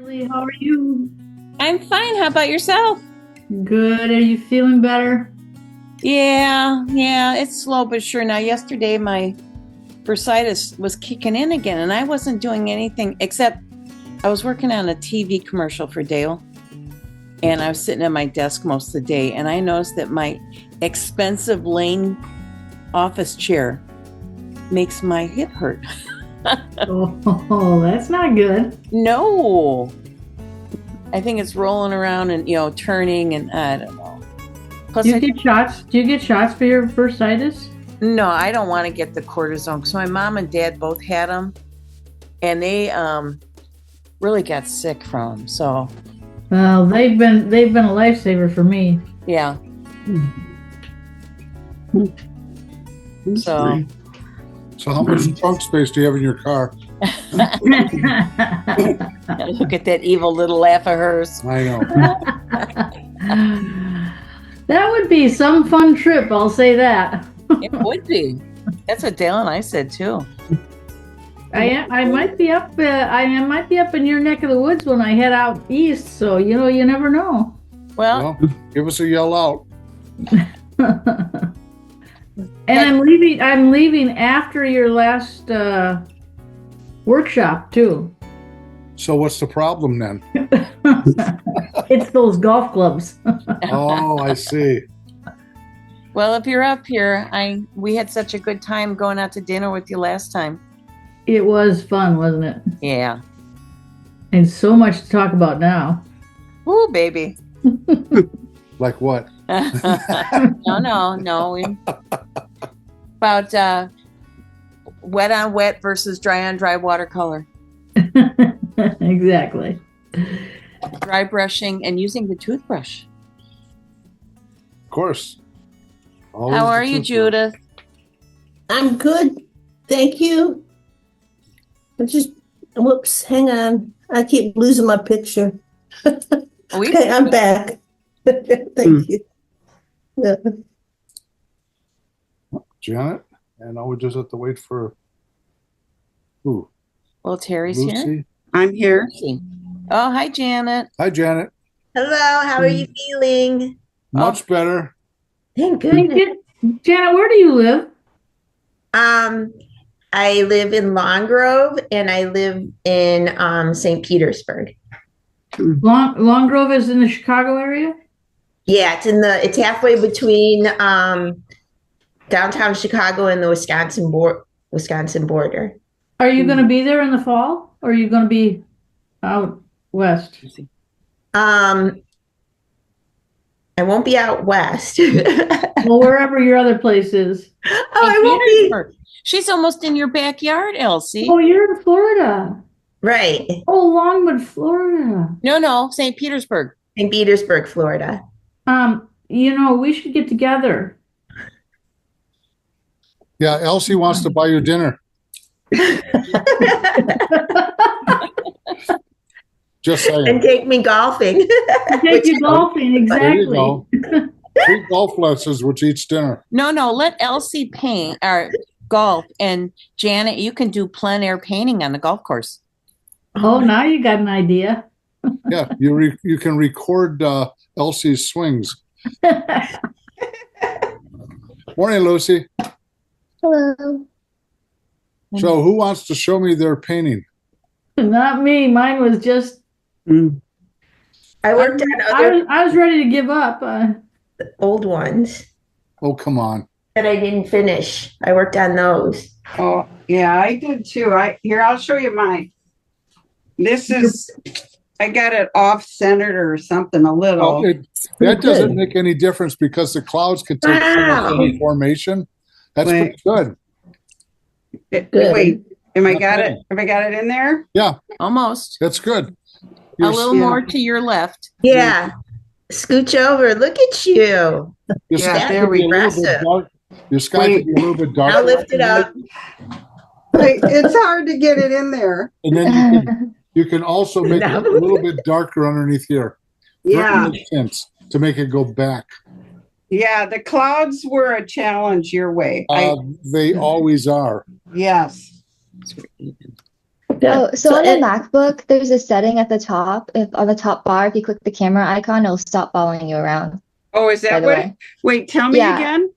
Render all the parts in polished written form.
Leslie, how are you? I'm fine. How about yourself? Good. Are you feeling better? Yeah, it's slow but sure. Now, yesterday my bursitis was kicking in again, and I wasn't doing anything except I was working on a TV commercial for Dale, and I was sitting at my desk most of the day, and I noticed that my expensive Lane office chair makes my hip hurt. Oh, that's not good. No, I think it's rolling around and turning, and I don't know. Plus, Do you get shots? Do you get shots for your bursitis? No, I don't want to get the cortisone because my mom and dad both had them, and they really got sick from them. So, Well, they've been a lifesaver for me. yeah. So how much trunk space do you have in your car? look at that evil little laugh of hers. I know. That would be some fun trip, I'll say that. It would be. That's what Dale and I said too. I might be up in your neck of the woods when I head out east, so you never know. Well, Give us a yell out. And I'm leaving after your last workshop too. So what's the problem then? It's those golf clubs. Oh, I see. well, if you're up here, we had such a good time going out to dinner with you last time. It was fun, wasn't it? Yeah. And so much to talk about now. Ooh, baby. Like what? No. About wet on wet versus dry on dry watercolor. Exactly. Dry brushing and using the toothbrush. Of course. Always How the are you, toothbrush. Judith? I'm good. Thank you. Whoops, hang on. I keep losing my picture. Okay, I'm back. Thank you. Yeah. Janet? And now we just have to wait for who? Well, Terry's here. Lucy? I'm here. Lucy. Oh, hi, Janet. Hi, Janet. Hello, how are you feeling? Much better. Thank goodness. Janet, where do you live? I live in Long Grove and I live in St. Petersburg. Long Grove is in the Chicago area? Yeah, it's halfway between downtown Chicago and the Wisconsin border. Are you going to be there in the fall, or are you going to be out west? I won't be out west. Well, wherever your other place is. I won't be. She's almost in your backyard, Elsie. Oh, you're in Florida. Right. Oh, Longwood, Florida. No, St. Petersburg. In Petersburg, Florida. We should get together. Yeah, Elsie wants to buy you dinner. Just saying. And take me golfing. Take you golfing, There you exactly. go. 3 golf lessons with each dinner. No, let Elsie paint or golf, and Janet, you can do plein air painting on the golf course. Oh, now you got an idea. Yeah, you can record Elsie's swings. Morning, Lucy. Hello. So who wants to show me their painting? Not me. Mine was just. I worked on other I was ready to give up. old ones Oh, come on. that I didn't finish. I worked on those. Oh, yeah, I did too. I'll show you mine. This is, I got it off centered or something a little. That doesn't make any difference because the clouds can take Wow. any formation. That's Wait. pretty good. Good. Wait, have I got it in there? Almost. That's good. A Your, little more to your left. Yeah. Scooch over. Look at you. your Yeah, sky there could be we a little bit impressive. dark. Your sky could be a little bit dark. I'll lift it up. It's hard to get it in there. And then you can also make No. it a little bit darker underneath here. Yeah, Darken the tints to make it go back. yeah, the clouds were a challenge your way. They always are. Yes. Good. Yeah. Oh, so on the and- MacBook, there's a setting at the top. If on the top bar, if you click the camera icon, it'll stop following you around, Oh, is by that the what? way. Wait, tell me Yeah. again.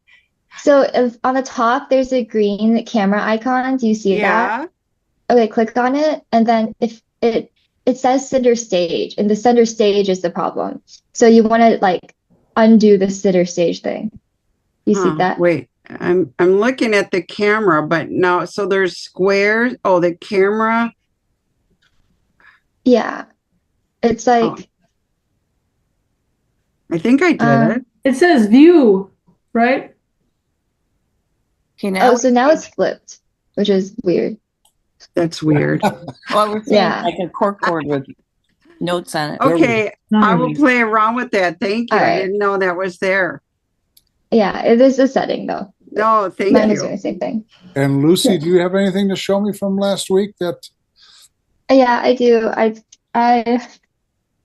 So if on the top, there's a green camera icon. Do you see that? Yeah. Okay, click on it, and then if it says center stage, and the center stage is the problem. So you want to like undo the center stage thing. You see Huh, that? wait, I'm looking at the camera, but no. So there's squares. Oh, the camera. Yeah. It's like Oh. I think I did Um, it. It says view, right? Okay, now, oh, so now it's flipped, which is weird. That's weird. well, we're seeing Yeah. like a corkboard with notes on it. Okay, I will Nice. play around with that. Thank you. All I right. didn't know that was there. Yeah, it is a setting though. No, thank Mine is doing you. the same thing. And Lucy, do you have anything to show me from last week that, Yeah, I do. I did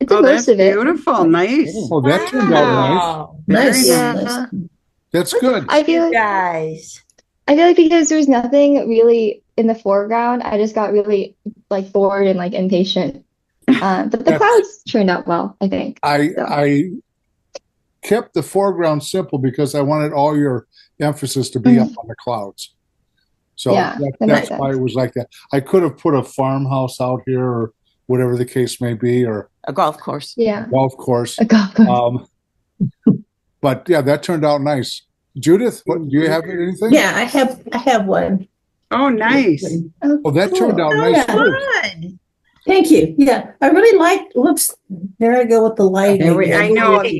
Oh, most that's of it. beautiful. Nice. oh, that turned out nice. Wow. Very Nice. nice. nice. That's good. I feel You like guys. because there's nothing really in the foreground, I just got really like bored and like impatient. But the Yeah. clouds turned out well, I think. I kept the foreground simple because I wanted all your emphasis to be up on the clouds. So Yeah, that that's makes why it sense. was like that. I could have put a farmhouse out here or whatever the case may be, or A golf course. Yeah, golf course. a golf course. But yeah, that turned out nice. Judith, what, do you have anything? Yeah, I have one. Oh, nice. Oh, that turned out Oh, nice yeah. too. Good. Thank you. Yeah, I really liked. Whoops, there I go with the lighting. There we- I again. know. You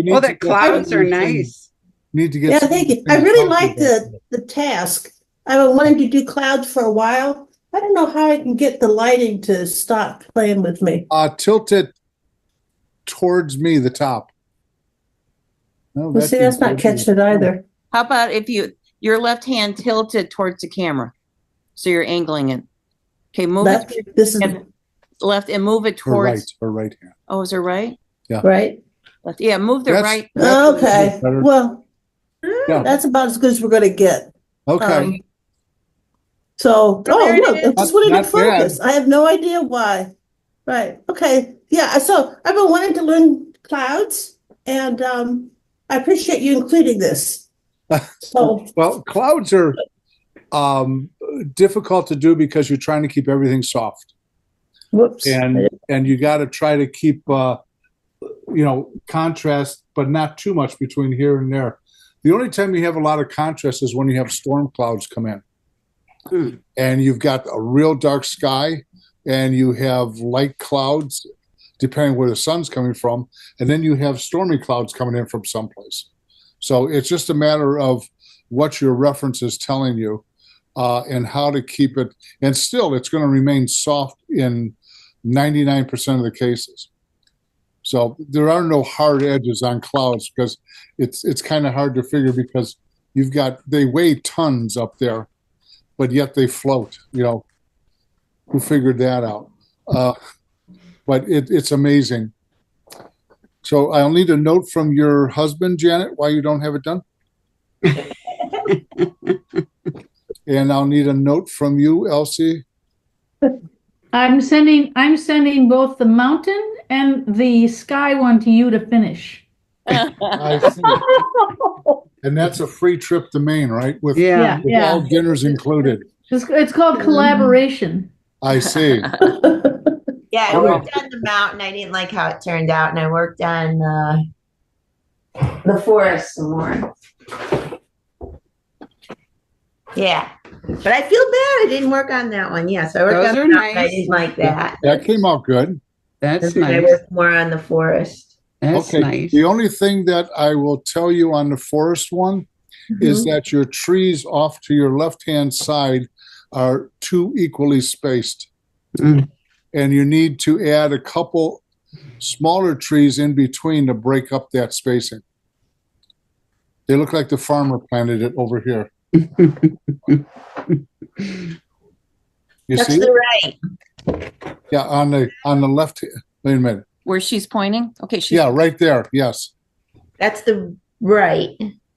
need Oh, to the get clouds are some things- nice. Need to get. Yeah, some thank you. things I really out like there. the task. I've been wanting to do clouds for a while. I don't know how I can get the lighting to stop playing with me. Tilt it towards me, the top. No, Well, see, that's not catching it either. How about if your left hand tilted towards the camera? So you're angling it. Okay, move That's it this is left and move it Her right, towards. her right hand. Oh, is it right? right. Left. Yeah, move the That's- right. that's Okay. better. Well, Yeah. that's about as good as we're going to get. Okay. So, There oh, it look, is. it just wanted Not to focus. I have no idea why. Right. Okay. Yeah. So I've been wanting to learn clouds, and I appreciate you including this. So, Well, clouds are difficult to do because you're trying to keep everything soft, whoops. and you got to try to keep contrast, but not too much between here and there. The only time you have a lot of contrast is when you have storm clouds come in, and you've got a real dark sky, and you have light clouds, depending where the sun's coming from, and then you have stormy clouds coming in from someplace. So it's just a matter of what your reference is telling you, and how to keep it. And still, it's going to remain soft in 99% of the cases. So there are no hard edges on clouds because it's kind of hard to figure because they weigh tons up there, but yet they float. Who figured that out? But it's amazing. So I'll need a note from your husband, Janet, why you don't have it done. And I'll need a note from you, Elsie. I'm sending both the mountain and the sky one to you to finish. I see. And that's a free trip to Maine, right? With Yeah. all dinners included. It's called collaboration. I see. Yeah, I Oh. worked on the mountain. I didn't like how it turned out, and I worked on the forest some more. Yeah, but I feel bad I didn't work on that one. Yes, I worked Those on the are mountain. I nice. didn't like that. That came out good. That's And then I nice. worked more on the forest. That's Okay. nice. The only thing that I will tell you on the forest one is that your trees off to your left-hand side are too equally spaced. Mm. And you need to add a couple smaller trees in between to break up that spacing. They look like the farmer planted it over here. You That's see? the right. Yeah, on the left. Wait a minute. Where she's pointing? Okay, she's Yeah, right there. Yes, That's the right.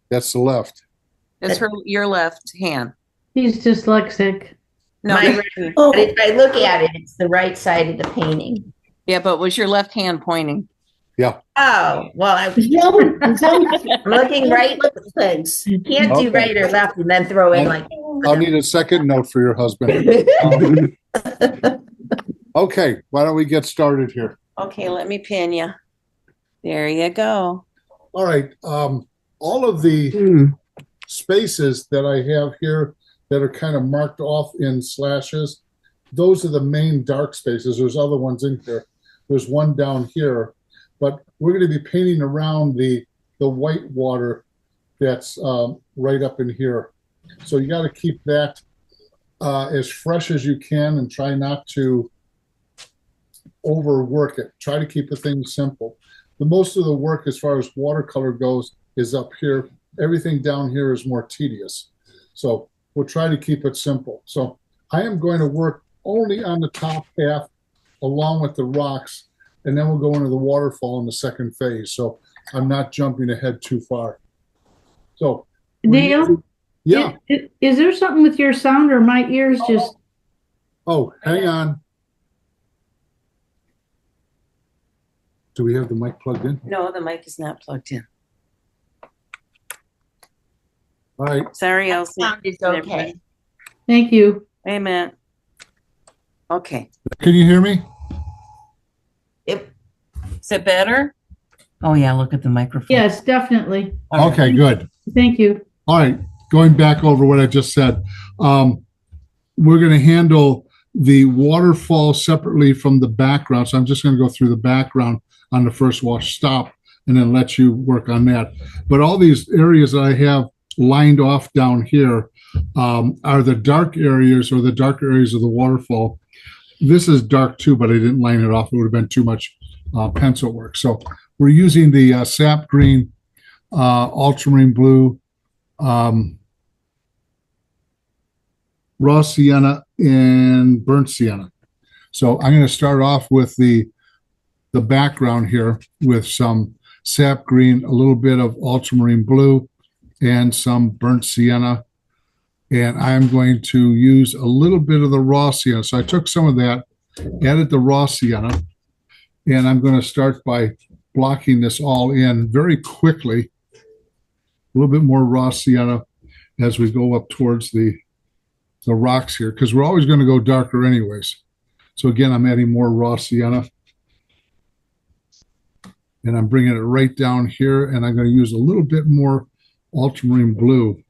that's the left. that's your left hand. He's dyslexic. No, My- Becky. Oh, But if I look at it, it's the right side of the painting. Yeah, but was your left hand pointing? Oh, well, I'm Zoom, looking right. Thanks. You can't do Okay. right or left and then throw in like. I'll need a second note for your husband. Okay, why don't we get started here? Okay, let me pin you. There you go. All right, all of the spaces that I have here that are kind of marked off in slashes, those are the main dark spaces. There's other ones in here. There's one down here, but we're going to be painting around the white water that's right up in here. So you got to keep that as fresh as you can and try not to overwork it. Try to keep the thing simple. The most of the work as far as watercolor goes is up here. Everything down here is more tedious. So we'll try to keep it simple. So I am going to work only on the top half along with the rocks, and then we'll go into the waterfall in the second phase. So I'm not jumping ahead too far. So Dale? yeah. Is there something with your sound or my ears just, Oh, hang on. Do we have the mic plugged in? No, the mic is not plugged in. All right. Sorry, Elsie. Sound is okay. thank you. Wait a minute. Okay. Can you hear me? Yep. Is it better? Oh, yeah, look at the microphone. Yes, definitely. All right. Okay, good. Thank you. All right, going back over what I just said. We're going to handle the waterfall separately from the background. So I'm just going to go through the background on the first wash, stop, and then let you work on that. But all these areas that I have lined off down here are the dark areas or the dark areas of the waterfall. This is dark too, but I didn't line it off. It would have been too much pencil work. So we're using the sap green, ultramarine blue, raw sienna, and burnt sienna. So I'm going to start off with the background here with some sap green, a little bit of ultramarine blue, and some burnt sienna. And I'm going to use a little bit of the raw sienna. So I took some of that, added the raw sienna, and I'm going to start by blocking this all in very quickly. A little bit more raw sienna as we go up towards the rocks here, because we're always going to go darker anyways. So again, I'm adding more raw sienna. And I'm bringing it right down here, and I'm going to use a little bit more ultramarine blue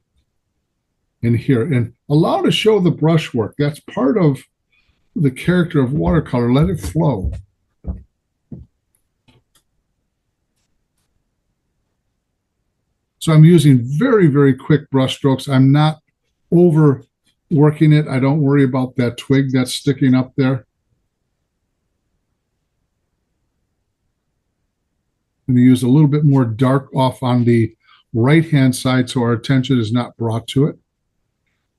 in here. And allow to show the brushwork. That's part of the character of watercolor. Let it flow. So I'm using very, very quick brush strokes. I'm not overworking it. I don't worry about that twig that's sticking up there. I'm going to use a little bit more dark off on the right-hand side so our attention is not brought to it.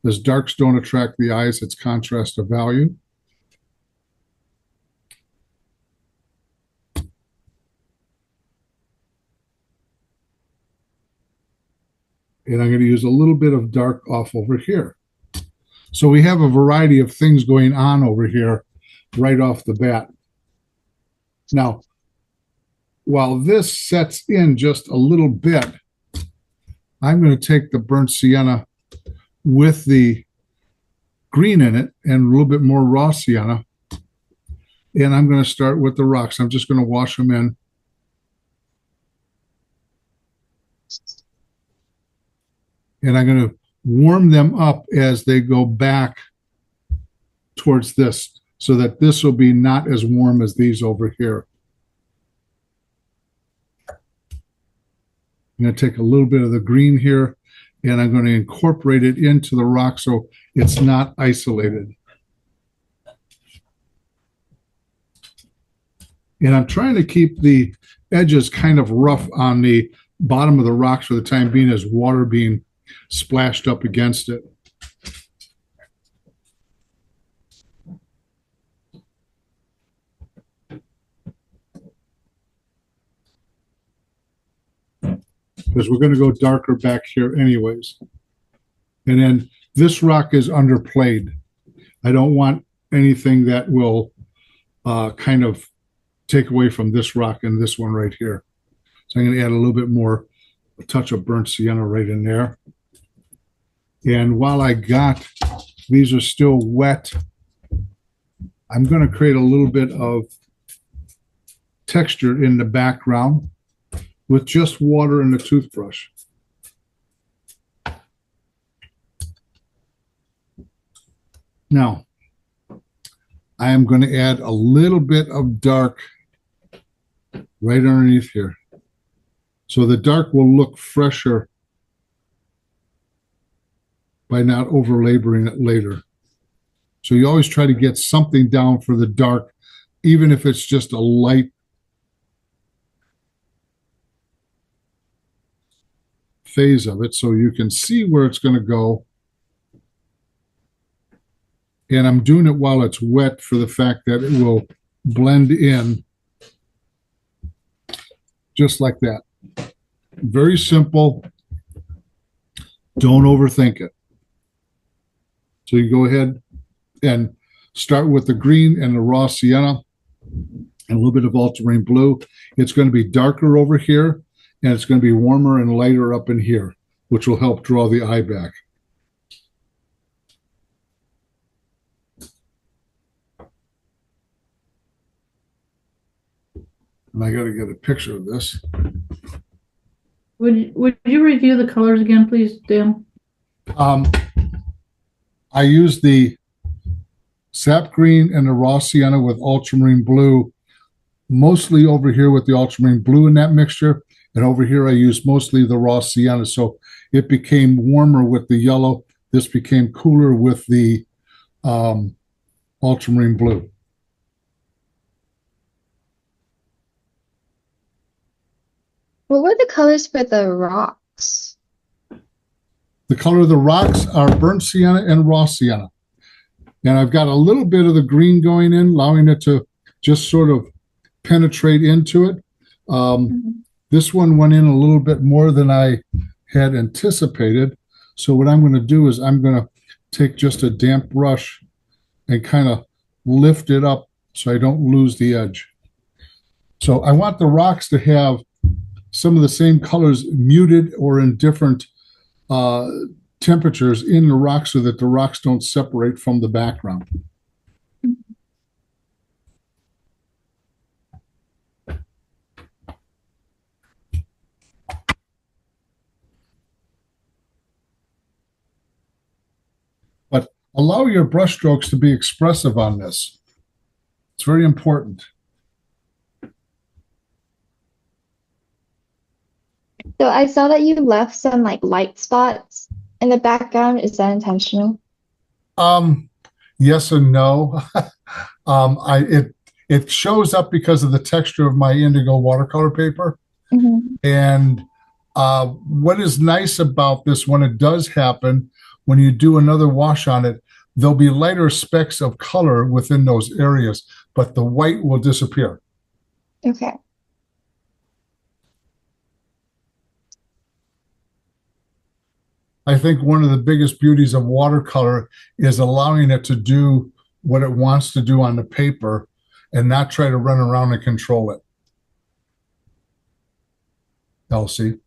As darks don't attract the eyes, it's contrast of value. And I'm going to use a little bit of dark off over here. So we have a variety of things going on over here right off the bat. Now, while this sets in just a little bit, I'm going to take the burnt sienna with the green in it and a little bit more raw sienna. And I'm going to start with the rocks. I'm just going to wash them in. And I'm going to warm them up as they go back towards this, so that this will be not as warm as these over here. I'm going to take a little bit of the green here, and I'm going to incorporate it into the rock so it's not isolated. And I'm trying to keep the edges kind of rough on the bottom of the rocks for the time being, as water being splashed up against it. Because we're going to go darker back here anyways. And then this rock is underplayed. I don't want anything that will kind of take away from this rock and this one right here. So I'm going to add a little bit more, a touch of burnt sienna right in there. And while these are still wet, I'm going to create a little bit of texture in the background with just water and a toothbrush. Now, I am going to add a little bit of dark right underneath here. So the dark will look fresher by not over-laboring it later. So you always try to get something down for the dark, even if it's just a light phase of it, so you can see where it's going to go. And I'm doing it while it's wet for the fact that it will blend in just like that. Very simple. Don't overthink it. So you go ahead and start with the green and the raw sienna and a little bit of ultramarine blue. It's going to be darker over here, and it's going to be warmer and lighter up in here, which will help draw the eye back. And I got to get a picture of this. Would you review the colors again, please, Dan? I use the sap green and the raw sienna with ultramarine blue, mostly over here with the ultramarine blue in that mixture. And over here, I use mostly the raw sienna. So it became warmer with the yellow. This became cooler with the ultramarine blue. What were the colors for the rocks? The color of the rocks are burnt sienna and raw sienna. And I've got a little bit of the green going in, allowing it to just sort of penetrate into it. This one went in a little bit more than I had anticipated. So what I'm going to do is I'm going to take just a damp brush and kind of lift it up so I don't lose the edge. So I want the rocks to have some of the same colors muted or in different temperatures in the rocks so that the rocks don't separate from the background. But allow your brush strokes to be expressive on this. It's very important. So I saw that you left some like light spots in the background. Is that intentional? Yes and no. It shows up because of the texture of my indigo watercolor paper. Mm-hmm. And what is nice about this, when it does happen, when you do another wash on it, there'll be lighter specks of color within those areas, but the white will disappear. Okay. I think one of the biggest beauties of watercolor is allowing it to do what it wants to do on the paper and not try to run around and control it. Elsie.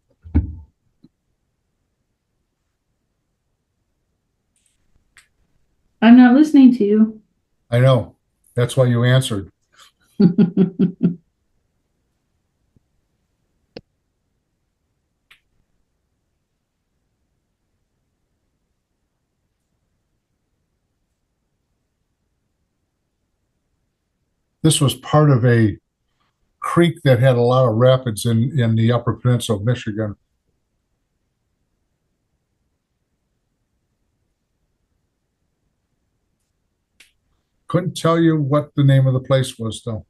I'm not listening to you. I know. That's why you answered. This was part of a creek that had a lot of rapids in the Upper Peninsula of Michigan. Couldn't tell you what the name of the place was, though.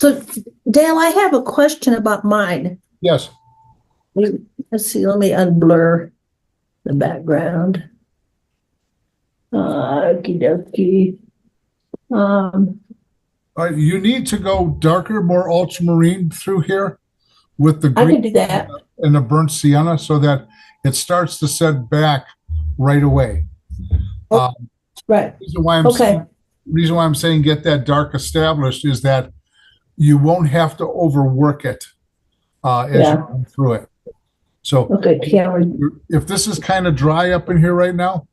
So Dale, I have a question about mine. Yes. Let's see, let me unblur the background. Okie dokie. All right, you need to go darker, more ultramarine through here with the I can green do that. and the burnt sienna so that it starts to set back right away. Right. Reason why I'm Okay. saying, reason why I'm saying get that dark established is that you won't have to overwork it as Yeah. you go through it. So Okay, Cameron. if this is kind of dry up in here right now,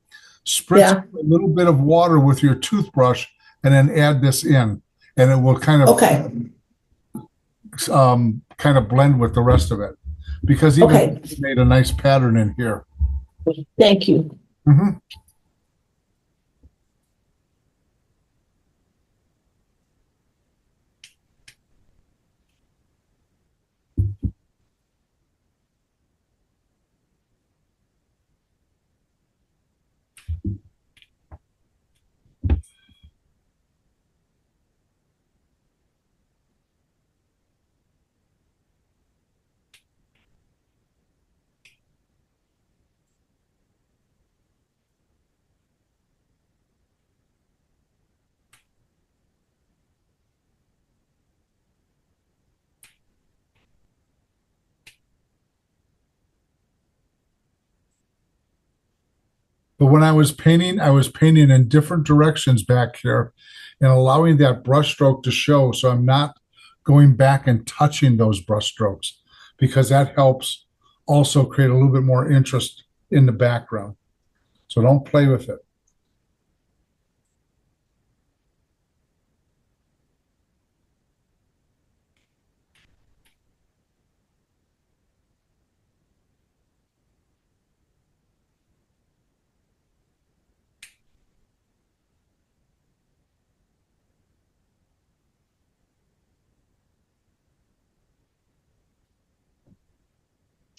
spritz Yeah. a little bit of water with your toothbrush and then add this in, and it will kind of Okay. kind of blend with the rest of it, because even Okay. it made a nice pattern in here. Thank you. Mhm. But when I was painting in different directions back here and allowing that brush stroke to show. So I'm not going back and touching those brush strokes, because that helps also create a little bit more interest in the background. So don't play with it.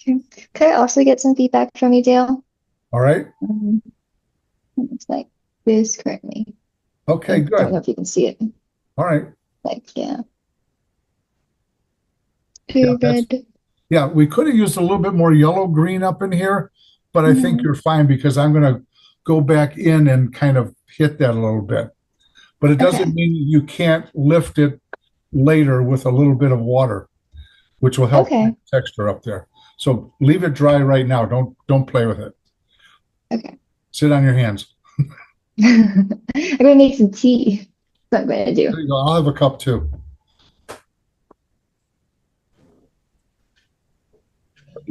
Could I also get some feedback from you, Dale? All right. It's like this currently. Okay, I don't know good. if you can see it. All right. Like, yeah. Yeah, that's- Good. Yeah, we could have used a little bit more yellow green up in here, but I think you're fine, because I'm going to go back in and kind of hit that a little bit. But it doesn't Okay. mean you can't lift it later with a little bit of water, which will help Okay. the texture up there. So leave it dry right now. Don't play with it. Okay. Sit on your hands. I'm gonna make some tea. That's what I'm gonna do. There you go. I'll have a cup too.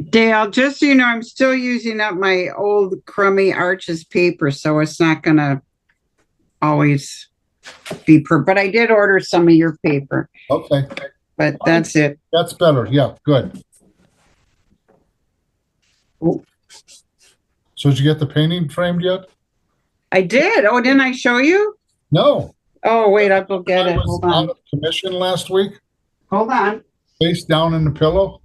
Dale, just so you know, I'm still using up my old crummy Arches paper, so it's not gonna always be but I did order some of your paper, Okay, but that's it. that's better. Yeah, good. So did you get the painting framed yet? I did. Oh, didn't I show you? No. Oh, wait, I'll go get I it. was Hold out on. of commission last week, Hold on. face down in the pillow.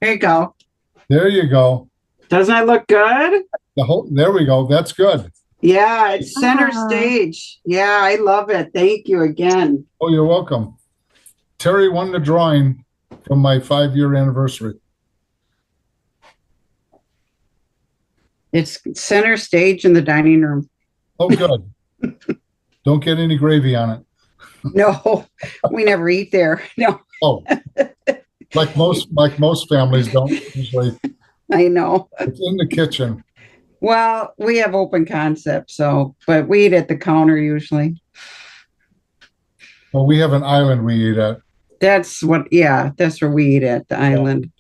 There you go. There you go. Doesn't it look good? There we go. That's good. Yeah, it's center Ah. stage. Yeah, I love it. Thank you again. Oh, you're welcome. Terry won the drawing from my 5-year anniversary. It's center stage in the dining room. Oh, good. Don't get any gravy on it. No, we never eat there. No, Oh, like most families don't usually. I know. It's in the kitchen. Well, we have open concept, so, but we eat at the counter usually. Well, we have an island we eat at. That's where we eat at the island.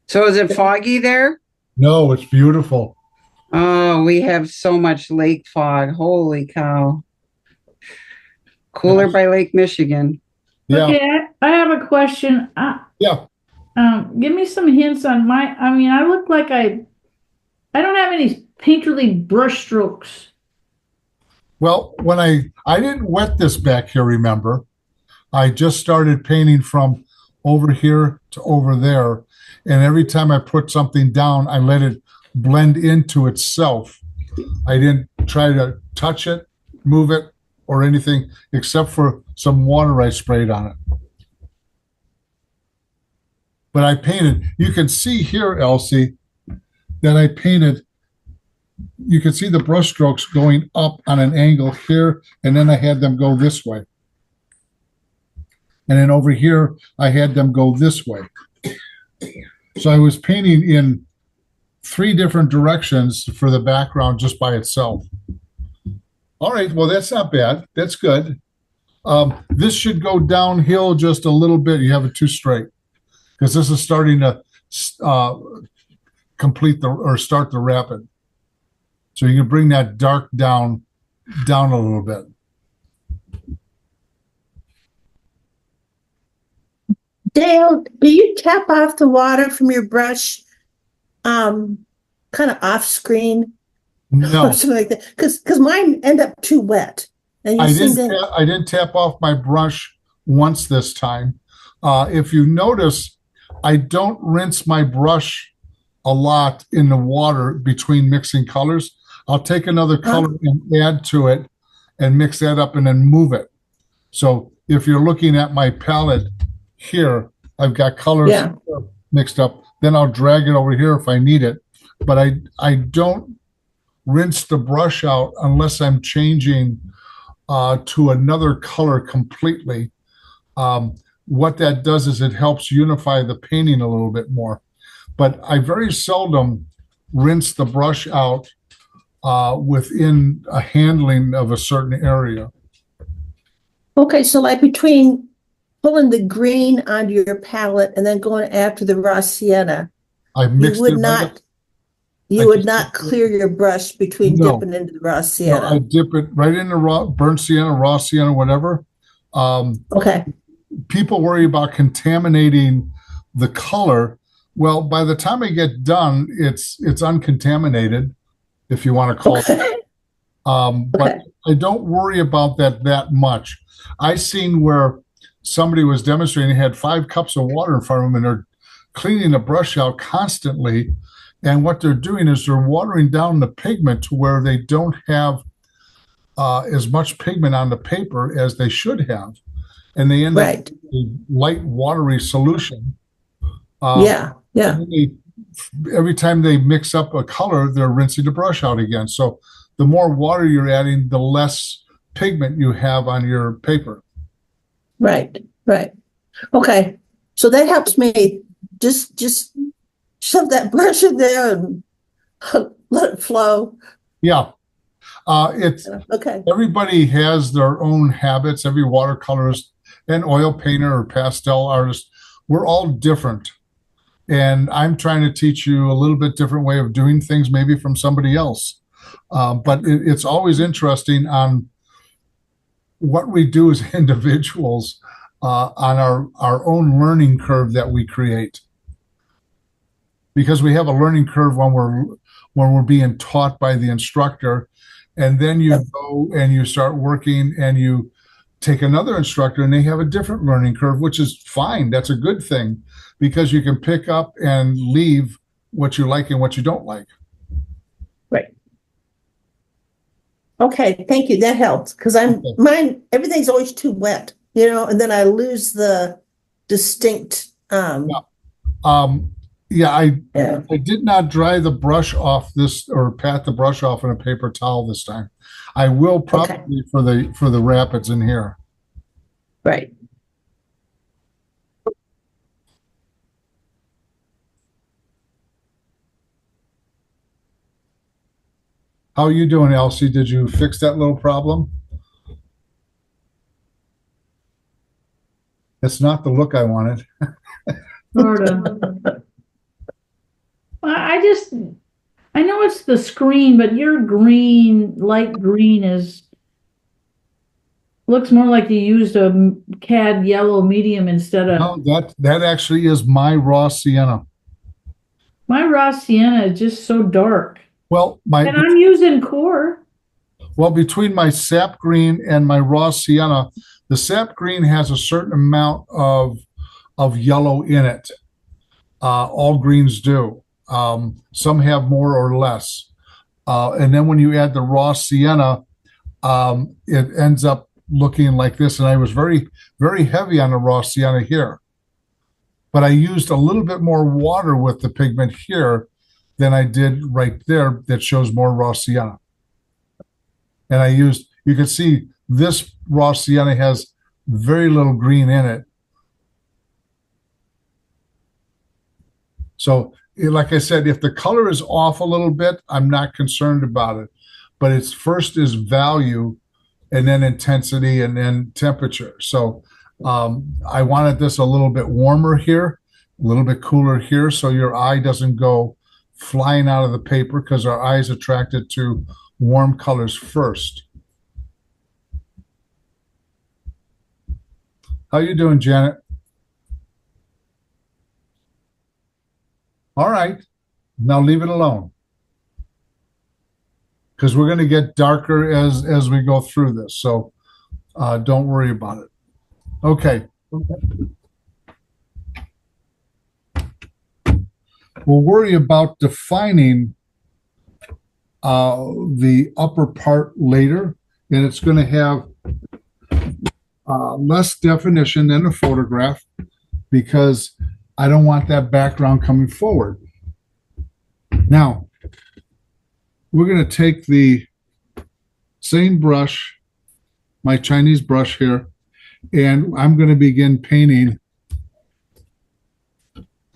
So is it foggy there? No, it's beautiful. Oh, we have so much lake fog. Holy cow. Cooler by Lake Michigan. Yeah, Okay, I have a question. yeah. Give me some hints on I look like I don't have any painterly brush strokes. Well, when I didn't wet this back here, remember? I just started painting from over here to over there. And every time I put something down, I let it blend into itself. I didn't try to touch it, move it, or anything except for some water I sprayed on it. But I painted, you can see here, Elsie, that I painted, you can see the brush strokes going up on an angle here, and then I had them go this way. And then over here, I had them go this way. So I was painting in 3 different directions for the background just by itself. All right, well, that's not bad. That's good. This should go downhill just a little bit. You have it too straight because this is starting to start the rapid. So you can bring that dark down a little bit. Dale, do you tap off the water from your brush, kind of off screen No, or something like that? Because mine end up too wet. And I you seem to, didn't tap off my brush once this time. If you notice, I don't rinse my brush a lot in the water between mixing colors. I'll take another color and add to it and mix that up and then move it. So if you're looking at my palette here, I've got colors Yeah. mixed up. Then I'll drag it over here if I need it. But I don't rinse the brush out unless I'm changing to another color completely. What that does is it helps unify the painting a little bit more. But I very seldom rinse the brush out within a handling of a certain area. okay, so like between pulling the green onto your palette and then going after the raw sienna, I you mixed would it. not, I you would just- not clear your brush between No. dipping into the raw No, I sienna. dip it right in the burnt sienna, raw sienna, whatever. Okay, People worry about contaminating the color. Well, by the time I get done, it's uncontaminated, if you want to call it. okay, But okay. I don't worry about that much. I seen where somebody was demonstrating, had 5 cups of water in front of them, and they're cleaning the brush out constantly. And what they're doing is they're watering down the pigment to where they don't have as much pigment on the paper as they should have. And they end up Right. with a light, watery solution. Yeah, yeah. And then every time they mix up a color, they're rinsing the brush out again. So the more water you're adding, the less pigment you have on your paper. Right, right. Okay, so that helps me just shove that brush in there and let it flow. Yeah. It's Okay, everybody has their own habits. Every watercolorist and oil painter or pastel artist, we're all different. And I'm trying to teach you a little bit different way of doing things, maybe from somebody else. But it's always interesting on what we do as individuals on our own learning curve that we create. Because we have a learning curve when we're being taught by the instructor, and then you go and you start working and you take another instructor and they have a different learning curve, which is fine. That's a good thing because you can pick up and leave what you like and what you don't like. right. Okay, thank you. That helps because mine, everything's always too wet, and then I lose the distinct, Yeah, yeah. I did not dry the brush off this or pat the brush off in a paper towel this time. I will probably for the rapids in here. Right. How are you doing, Elsie? Did you fix that little problem? It's not the look I wanted. Sorta. I know it's the screen, but your light green looks more like you used a CAD yellow medium instead of, No, that actually is my raw sienna. my raw sienna is just so dark. Well, And I'm using core. Well, between my sap green and my raw sienna, the sap green has a certain amount of yellow in it. All greens do. Some have more or less. And then when you add the raw sienna, it ends up looking like this. And I was very, very heavy on the raw sienna here. But I used a little bit more water with the pigment here than I did right there that shows more raw sienna. And I used, you can see this raw sienna has very little green in it. So, like I said, if the color is off a little bit, I'm not concerned about it. But it's first is value, and then intensity, and then temperature. So I wanted this a little bit warmer here, a little bit cooler here, so your eye doesn't go flying out of the paper, because our eye is attracted to warm colors first. How you doing, Janet? All right, now leave it alone, because we're going to get darker as we go through this. So don't worry about it. Okay. We'll worry about defining the upper part later, and it's going to have less definition than a photograph, because I don't want that background coming forward. Now, we're going to take the same brush, my Chinese brush here, and I'm going to begin painting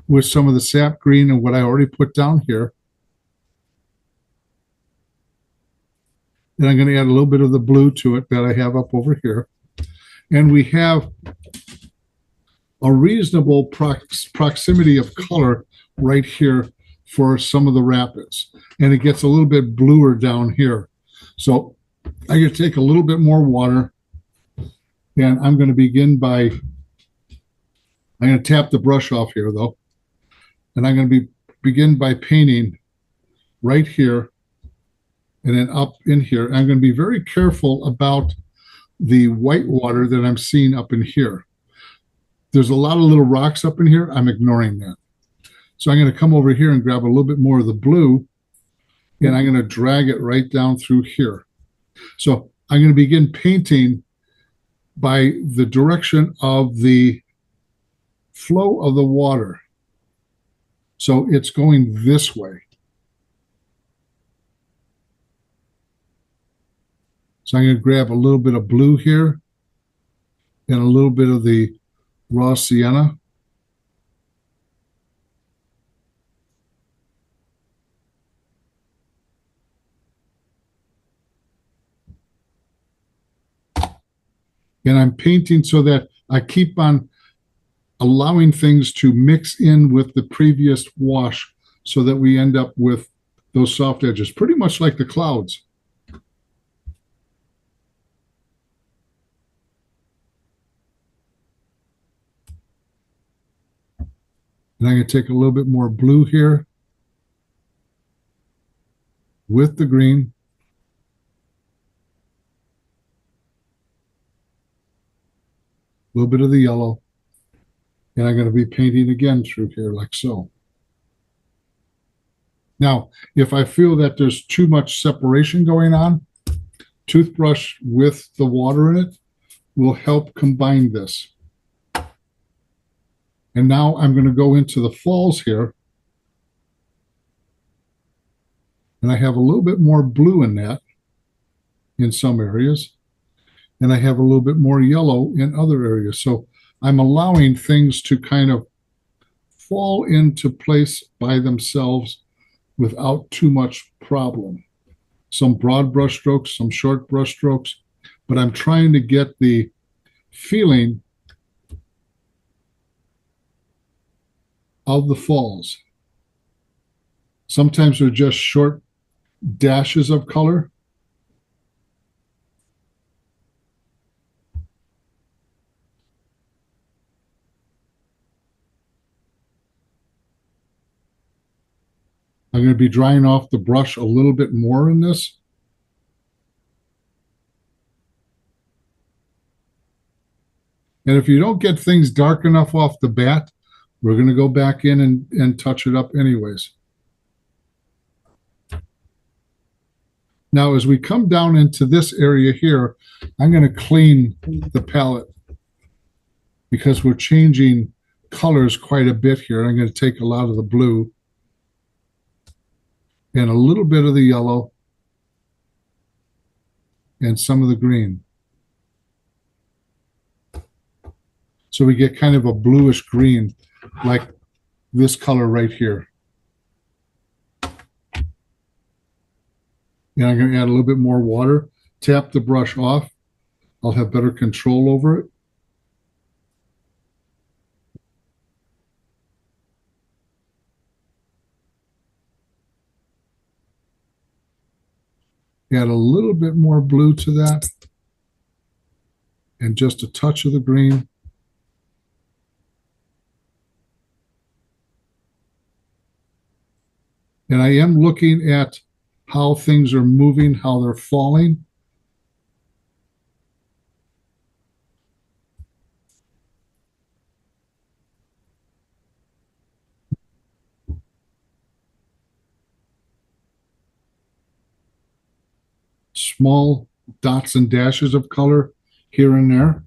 with some of the sap green and what I already put down here. And I'm going to add a little bit of the blue to it that I have up over here. And we have a reasonable proximity of color right here for some of the rapids. And it gets a little bit bluer down here. So I'm going to take a little bit more water, and I'm going to begin by, I'm going to tap the brush off here though. And I'm going to begin by painting right here and then up in here. I'm going to be very careful about the white water that I'm seeing up in here. There's a lot of little rocks up in here. I'm ignoring that. So I'm going to come over here and grab a little bit more of the blue, and I'm going to drag it right down through here. So I'm going to begin painting by the direction of the flow of the water. So it's going this way. So I'm going to grab a little bit of blue here and a little bit of the raw sienna. And I'm painting so that I keep on allowing things to mix in with the previous wash so that we end up with those soft edges, pretty much like the clouds. And I'm going to take a little bit more blue here with the green. A little bit of the yellow. And I'm going to be painting again through here like so. Now, if I feel that there's too much separation going on, toothbrush with the water in it will help combine this. And now I'm going to go into the falls here. And I have a little bit more blue in that in some areas. And I have a little bit more yellow in other areas. So I'm allowing things to kind of fall into place by themselves without too much problem. Some broad brush strokes, some short brush strokes, but I'm trying to get the feeling of the falls. Sometimes they're just short dashes of color. I'm going to be drying off the brush a little bit more in this. And if you don't get things dark enough off the bat, we're going to go back in and touch it up anyways. Now, as we come down into this area here, I'm going to clean the palette because we're changing colors quite a bit here. I'm going to take a lot of the blue and a little bit of the yellow and some of the green. So we get kind of a bluish green like this color right here. And I'm going to add a little bit more water, tap the brush off. I'll have better control over it. Add a little bit more blue to that and just a touch of the green. And I am looking at how things are moving, how they're falling. Small dots and dashes of color here and there.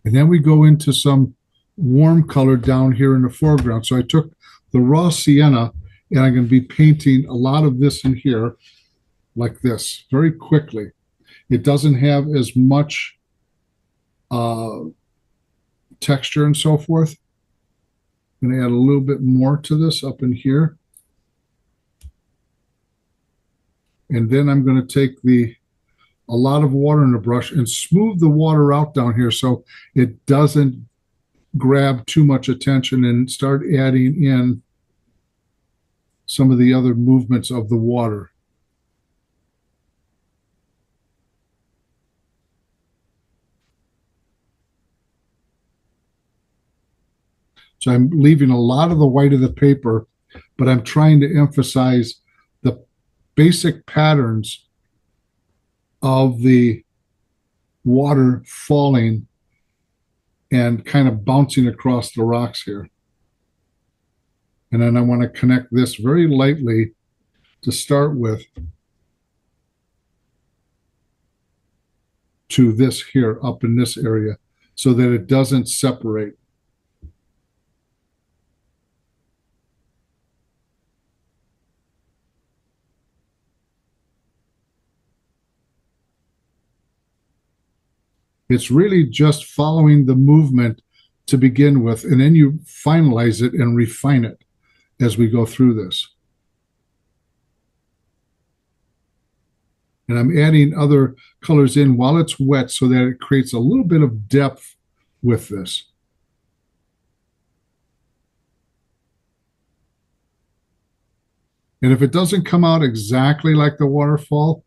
And then we go into some warm color down here in the foreground. So I took the raw sienna and I'm going to be painting a lot of this in here like this very quickly. It doesn't have as much texture and so forth. I'm going to add a little bit more to this up in here. And then I'm going to take a lot of water in the brush and smooth the water out down here so it doesn't grab too much attention, and start adding in some of the other movements of the water. So I'm leaving a lot of the white of the paper, but I'm trying to emphasize the basic patterns of the water falling and kind of bouncing across the rocks here. And then I want to connect this very lightly to start with to this here up in this area so that it doesn't separate. It's really just following the movement to begin with, and then you finalize it and refine it as we go through this. And I'm adding other colors in while it's wet so that it creates a little bit of depth with this. And if it doesn't come out exactly like the waterfall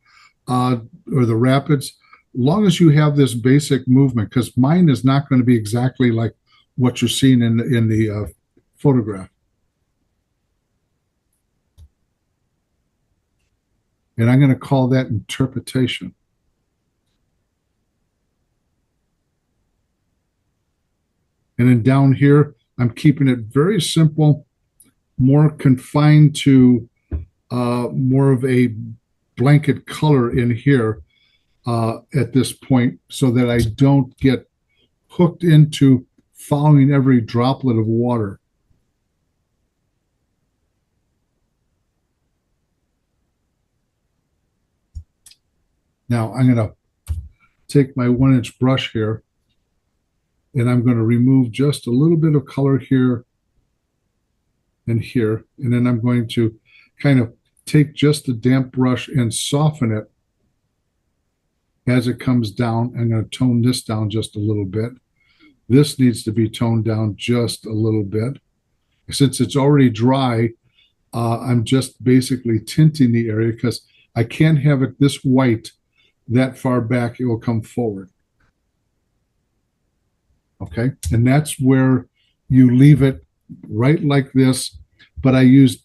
or the rapids, long as you have this basic movement, because mine is not going to be exactly like what you're seeing in the photograph. And I'm going to call that interpretation. And then down here, I'm keeping it very simple, more confined to more of a blanket color in here. At this point, so that I don't get hooked into following every droplet of water. Now I'm going to take my 1-inch brush here and I'm going to remove just a little bit of color here and here. And then I'm going to kind of take just a damp brush and soften it as it comes down. I'm going to tone this down just a little bit. This needs to be toned down just a little bit. Since it's already dry, I'm just basically tinting the area because I can't have it this white that far back. It will come forward. Okay, and that's where you leave it right like this. But I used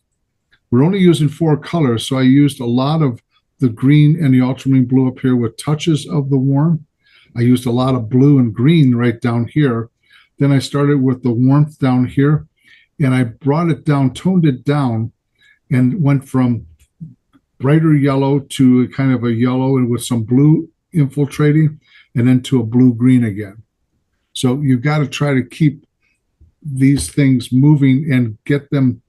We're only using 4 colors, so I used a lot of the green and the ultramarine blue up here with touches of the warm. I used a lot of blue and green right down here. Then I started with the warmth down here, and I brought it down, toned it down, and went from brighter yellow to a kind of a yellow and with some blue infiltrating, and then to a blue-green again. So you've got to try to keep these things moving and get them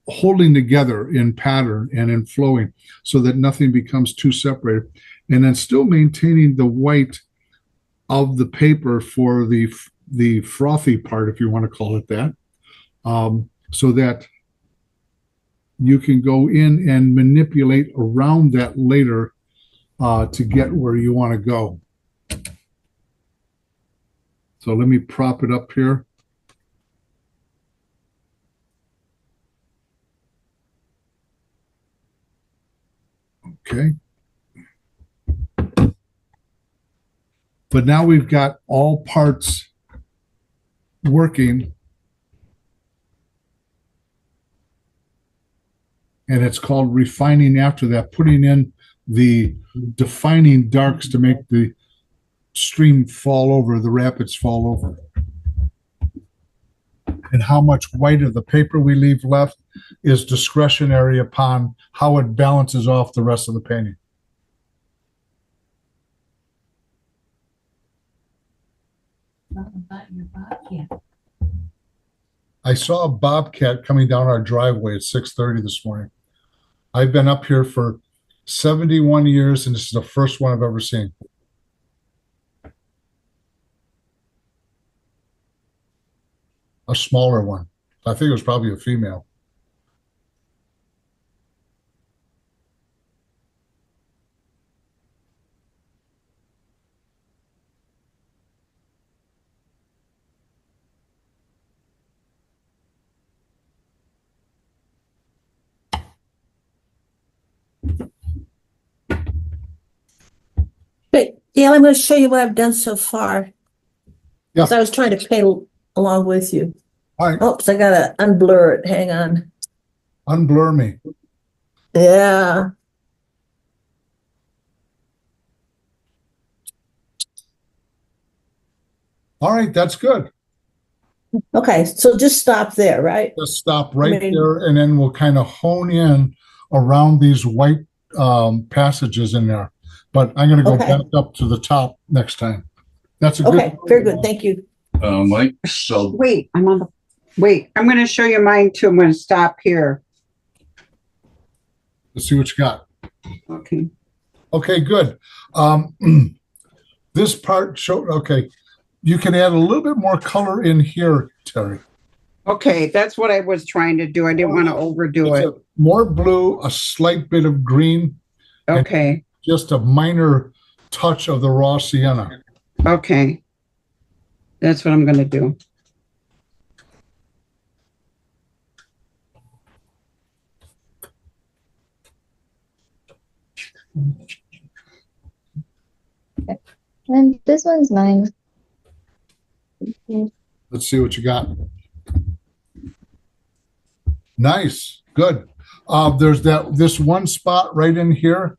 holding together in pattern and in flowing so that nothing becomes too separated. And then still maintaining the white of the paper for the frothy part, if you want to call it that, so that you can go in and manipulate around that later to get where you want to go. So let me prop it up here. Okay. But now we've got all parts working. And it's called refining after that, putting in the defining darks to make the stream fall over, the rapids fall over. And how much white of the paper we leave left is discretionary upon how it balances off the rest of the painting. I saw a bobcat coming down our driveway at 6:30 this morning. I've been up here for 71 years, and this is the first one I've ever seen. A smaller one. I think it was probably a female. But Gail, I'm going to show you what I've done so far. Yeah. So I was trying to paint along with you. All right, Oops, I gotta unblur it. Hang on. unblur me. Yeah. All right, that's good. Okay, so just stop there, right? Just stop right I mean- there, and then we'll kind of hone in around these white passages in there. But I'm going to go Okay. back up to the top next time. That's a good. Okay, very good. Thank you. Mike, so Wait, I'm going to show you mine too. I'm going to stop here. Let's see what you got. Okay. Okay, good. This part showed, okay, you can add a little bit more color in here, Terry. Okay, that's what I was trying to do. I didn't want to overdo It's it. a more blue, a slight bit of green, Okay, just a minor touch of the raw sienna. okay. That's what I'm going to do. And this one's mine. Let's see what you got. Nice, good. There's this one spot right in here.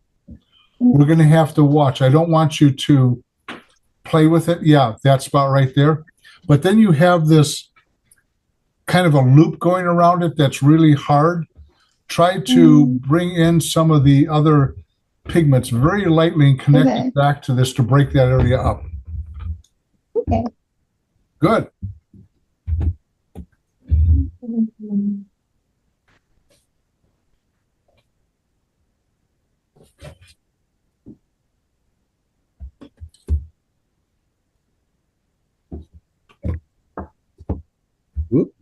We're going to have to watch. I don't want you to play with it. Yeah, that spot right there. But then you have this kind of a loop going around it that's really hard. Try to bring in some of the other pigments very lightly and connect Okay. it back to this to break that area up. Okay. Good. Whoop.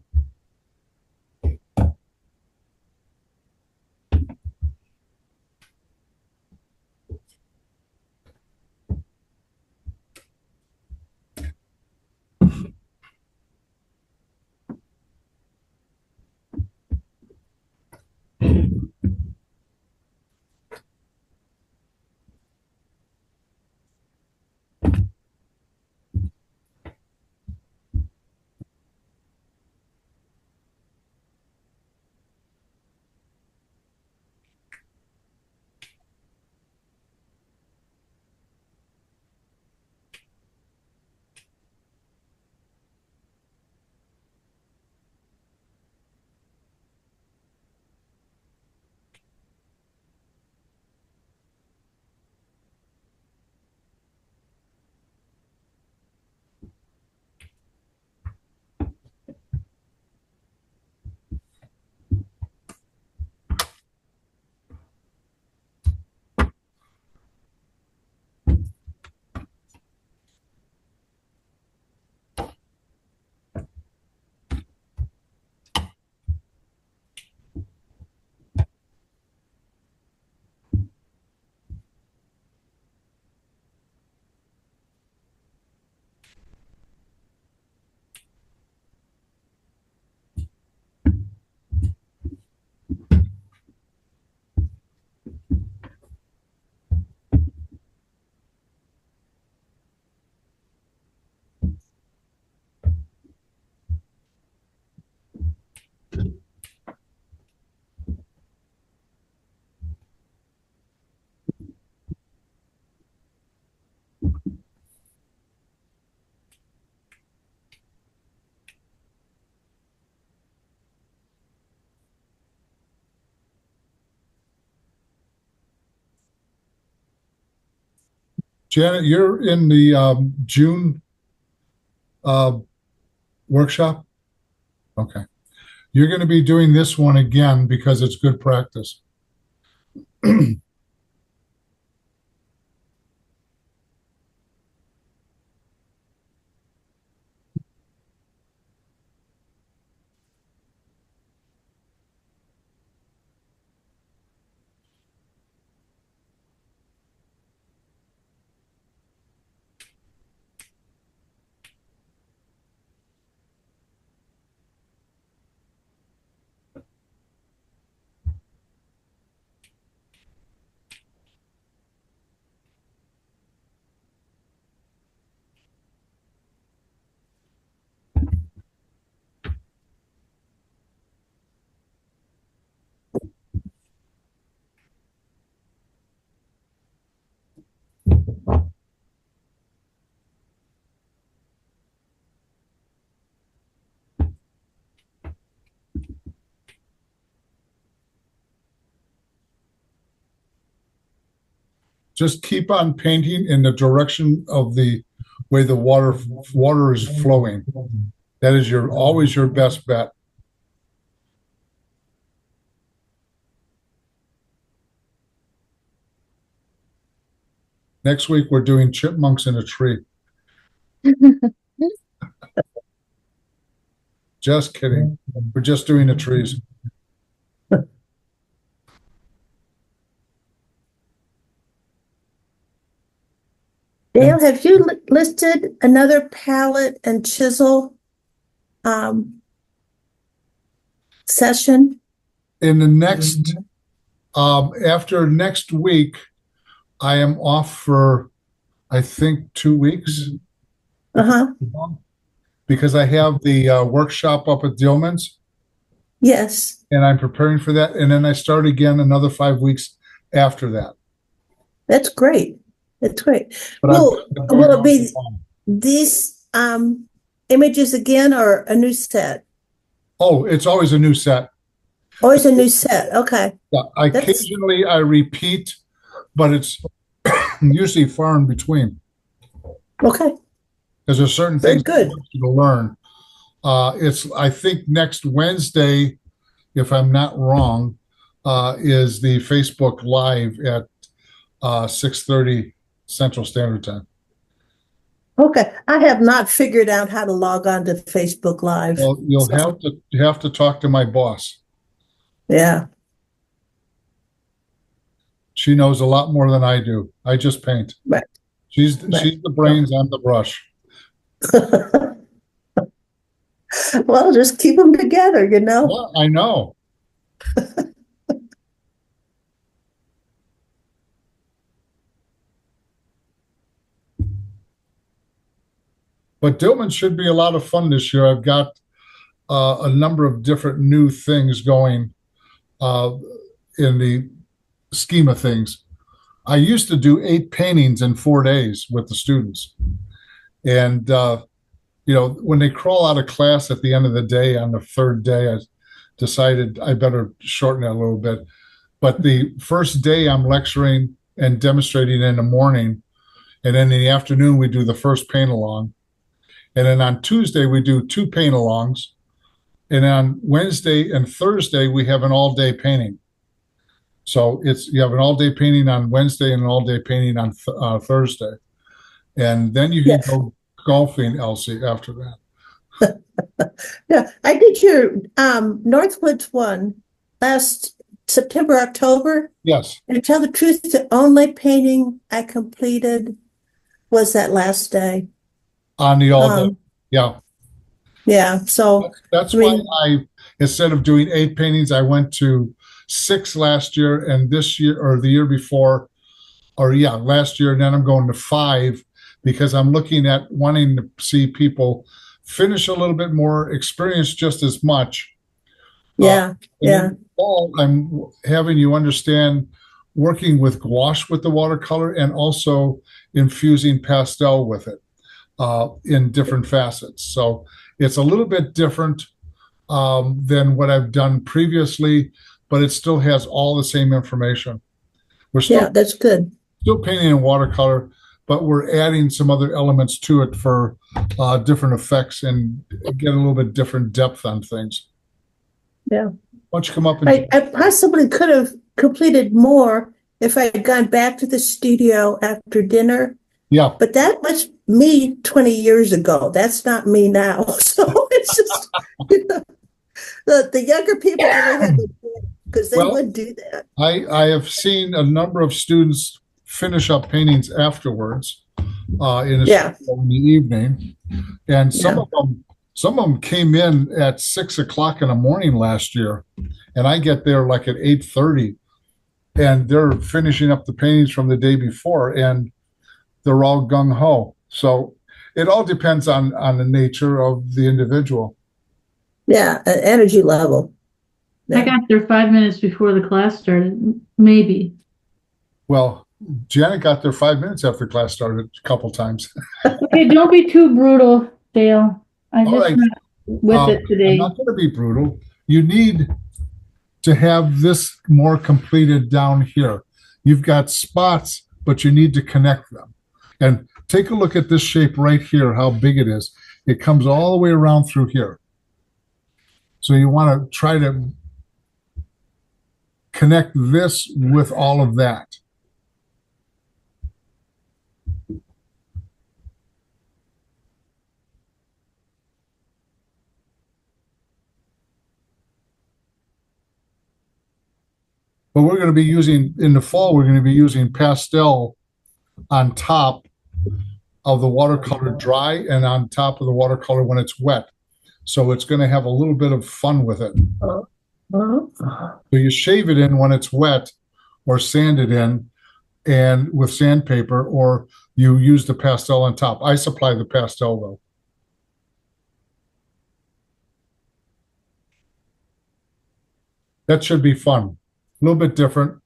Janet, you're in the June workshop? Okay. You're going to be doing this one again because it's good practice. Just keep on painting in the direction of the way the water is flowing. That is always your best bet. Next week we're doing chipmunks in a tree. Just kidding. We're just doing the trees. Dale, have you listed another palette and chisel session? In the next, after next week, I am off for, I think, 2 weeks. Uh-huh. Because I have the workshop up at Dillman's, Yes. and I'm preparing for that. And then I start again another 5 weeks after that. That's great. That's great. But Will it be these images again or a new set? Oh, it's always a new set. Always a new set. Okay. Yeah, occasionally I repeat, but it's usually far in between. Okay. Because there's certain Very things good. I want you to learn. It's, I think, next Wednesday, if I'm not wrong, is the Facebook Live at 6:30 Central Standard Time. Okay. I have not figured out how to log on to Facebook Live. Well, you'll So- have to talk to my boss. Yeah. She knows a lot more than I do. I just paint. Right. She's the brains, I'm the brush. Well, just keep them together, you know? Well, I know. But Dillman should be a lot of fun this year. I've got a number of different new things going in the scheme of things. I used to do 8 paintings in 4 days with the students. And, when they crawl out of class at the end of the day, on the 3rd day, I decided I better shorten it a little bit. But the first day I'm lecturing and demonstrating in the morning. And then in the afternoon, we do the first paint along. And then on Tuesday, we do 2 paint alongs. And on Wednesday and Thursday, we have an all-day painting. So you have an all-day painting on Wednesday and an all-day painting on Thursday. And then you can Yes. go golfing, Elsie, after that. Yeah. I did your Northwoods one last September, October. Yes. And to tell the truth, the only painting I completed was that last day. On the all-day. Yeah. Yeah. So That's I why mean- instead of doing 8 paintings, I went to 6 last year, and this year, or the year before, last year, and then I'm going to 5 because I'm looking at wanting to see people finish a little bit more, experience just as much. yeah. And Yeah. in the fall, I'm having you understand working with gouache with the watercolor and also infusing pastel with it in different facets. So it's a little bit different than what I've done previously, but it still has all the same information. We're Yeah. That's good. still painting in watercolor, but we're adding some other elements to it for different effects and get a little bit different depth on things. Yeah. Why don't you come up and I possibly could have completed more if I had gone back to the studio after dinner, yeah, but that was me 20 years ago. That's not me now. So it's just, the younger people really had to do it because they Well, would do that. I have seen a number of students finish up paintings afterwards in Yeah. the evening, and some of them came in at 6 o'clock in the morning last year, and I get there like at 8:30, and they're finishing up the paintings from the day before, and they're all gung ho. So it all depends on the nature of the individual. Yeah, an energy level. I got there 5 minutes before the class started, maybe. Well, Janet got there 5 minutes after class started a couple times. Okay, don't be too brutal, Dale. I'm All just right. not with it I'm today. not going to be brutal. You need to have this more completed down here. You've got spots, but you need to connect them. And take a look at this shape right here, how big it is. It comes all the way around through here. So you want to try to connect this with all of that. But we're going to be using, in the fall, we're going to be using pastel on top of the watercolor dry and on top of the watercolor when it's wet. So it's going to have a little bit of fun with it. So you shave it in when it's wet or sand it in and with sandpaper, or you use the pastel on top. I supply the pastel though. That should be fun. A little bit different.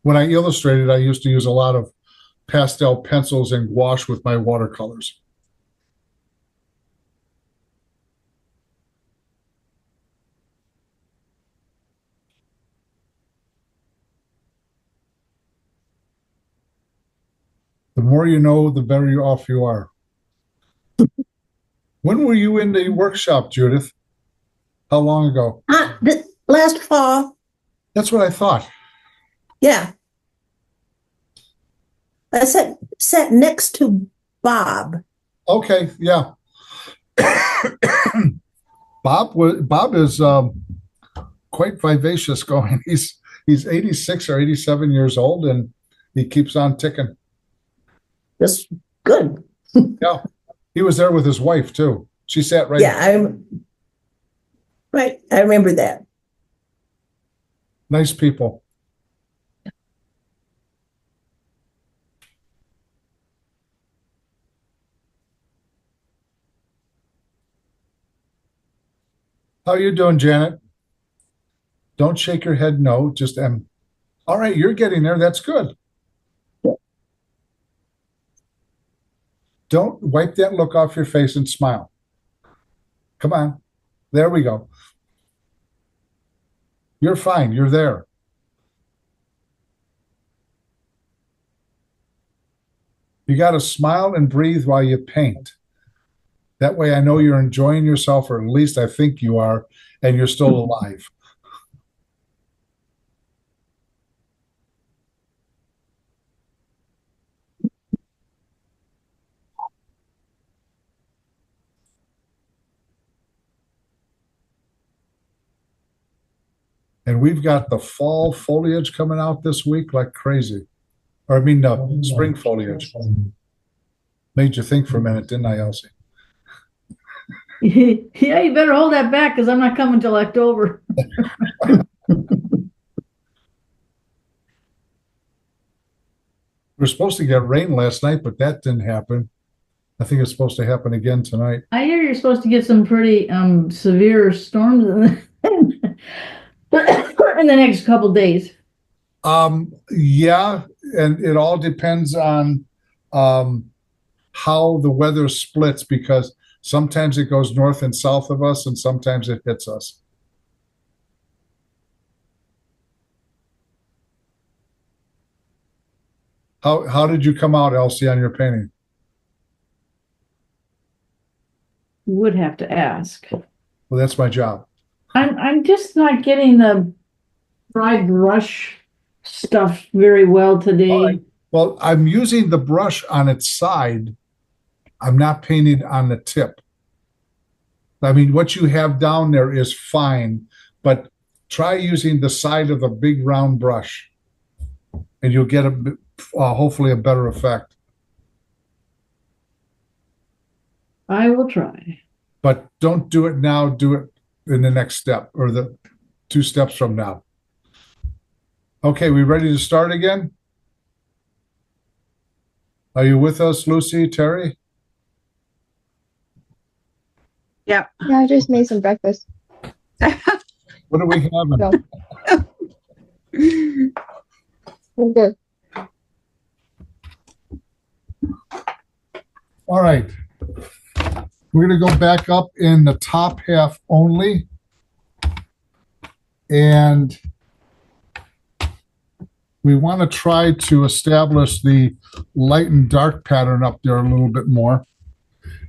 When I illustrated, I used to use a lot of pastel pencils and gouache with my watercolors. The more you know, the better off you are. When were you in the workshop, Judith? How long ago? Last fall. That's what I thought. Yeah. I sat next to Bob. Okay, yeah. Bob is quite vivacious going. He's 86 or 87 years old, and he keeps on ticking. That's good. Yeah, he was there with his wife too. She sat right. Yeah, I remember that. Nice people. How you doing, Janet? Don't shake your head no, just all right, you're getting there. That's good. Don't wipe that look off your face and smile. Come on. There we go. You're fine. You're there. You got to smile and breathe while you paint. That way I know you're enjoying yourself, or at least I think you are, and you're still alive. And we've got the fall foliage coming out this week like crazy. Or I mean, the spring foliage. Made you think for a minute, didn't I, Elsie? Yeah, you better hold that back because I'm not coming till October. We were supposed to get rain last night, but that didn't happen. I think it's supposed to happen again tonight. I hear you're supposed to get some pretty severe storms in the next couple days. Yeah, and it all depends on how the weather splits, because sometimes it goes north and south of us and sometimes it hits us. How did you come out, Elsie, on your painting? Would have to ask. Well, that's my job. I'm just not getting the dry brush stuff very well today. All right. Well, I'm using the brush on its side. I'm not painting on the tip. I mean, what you have down there is fine, but try using the side of the big round brush, and you'll get hopefully a better effect. I will try. But don't do it now. Do it in the next step or the 2 steps from now. Okay, we ready to start again? Are you with us, Lucy, Terry? Yep. Yeah, I just made some breakfast. What are we having? So. I'm good. All right. We're going to go back up in the top half only. And we want to try to establish the light and dark pattern up there a little bit more.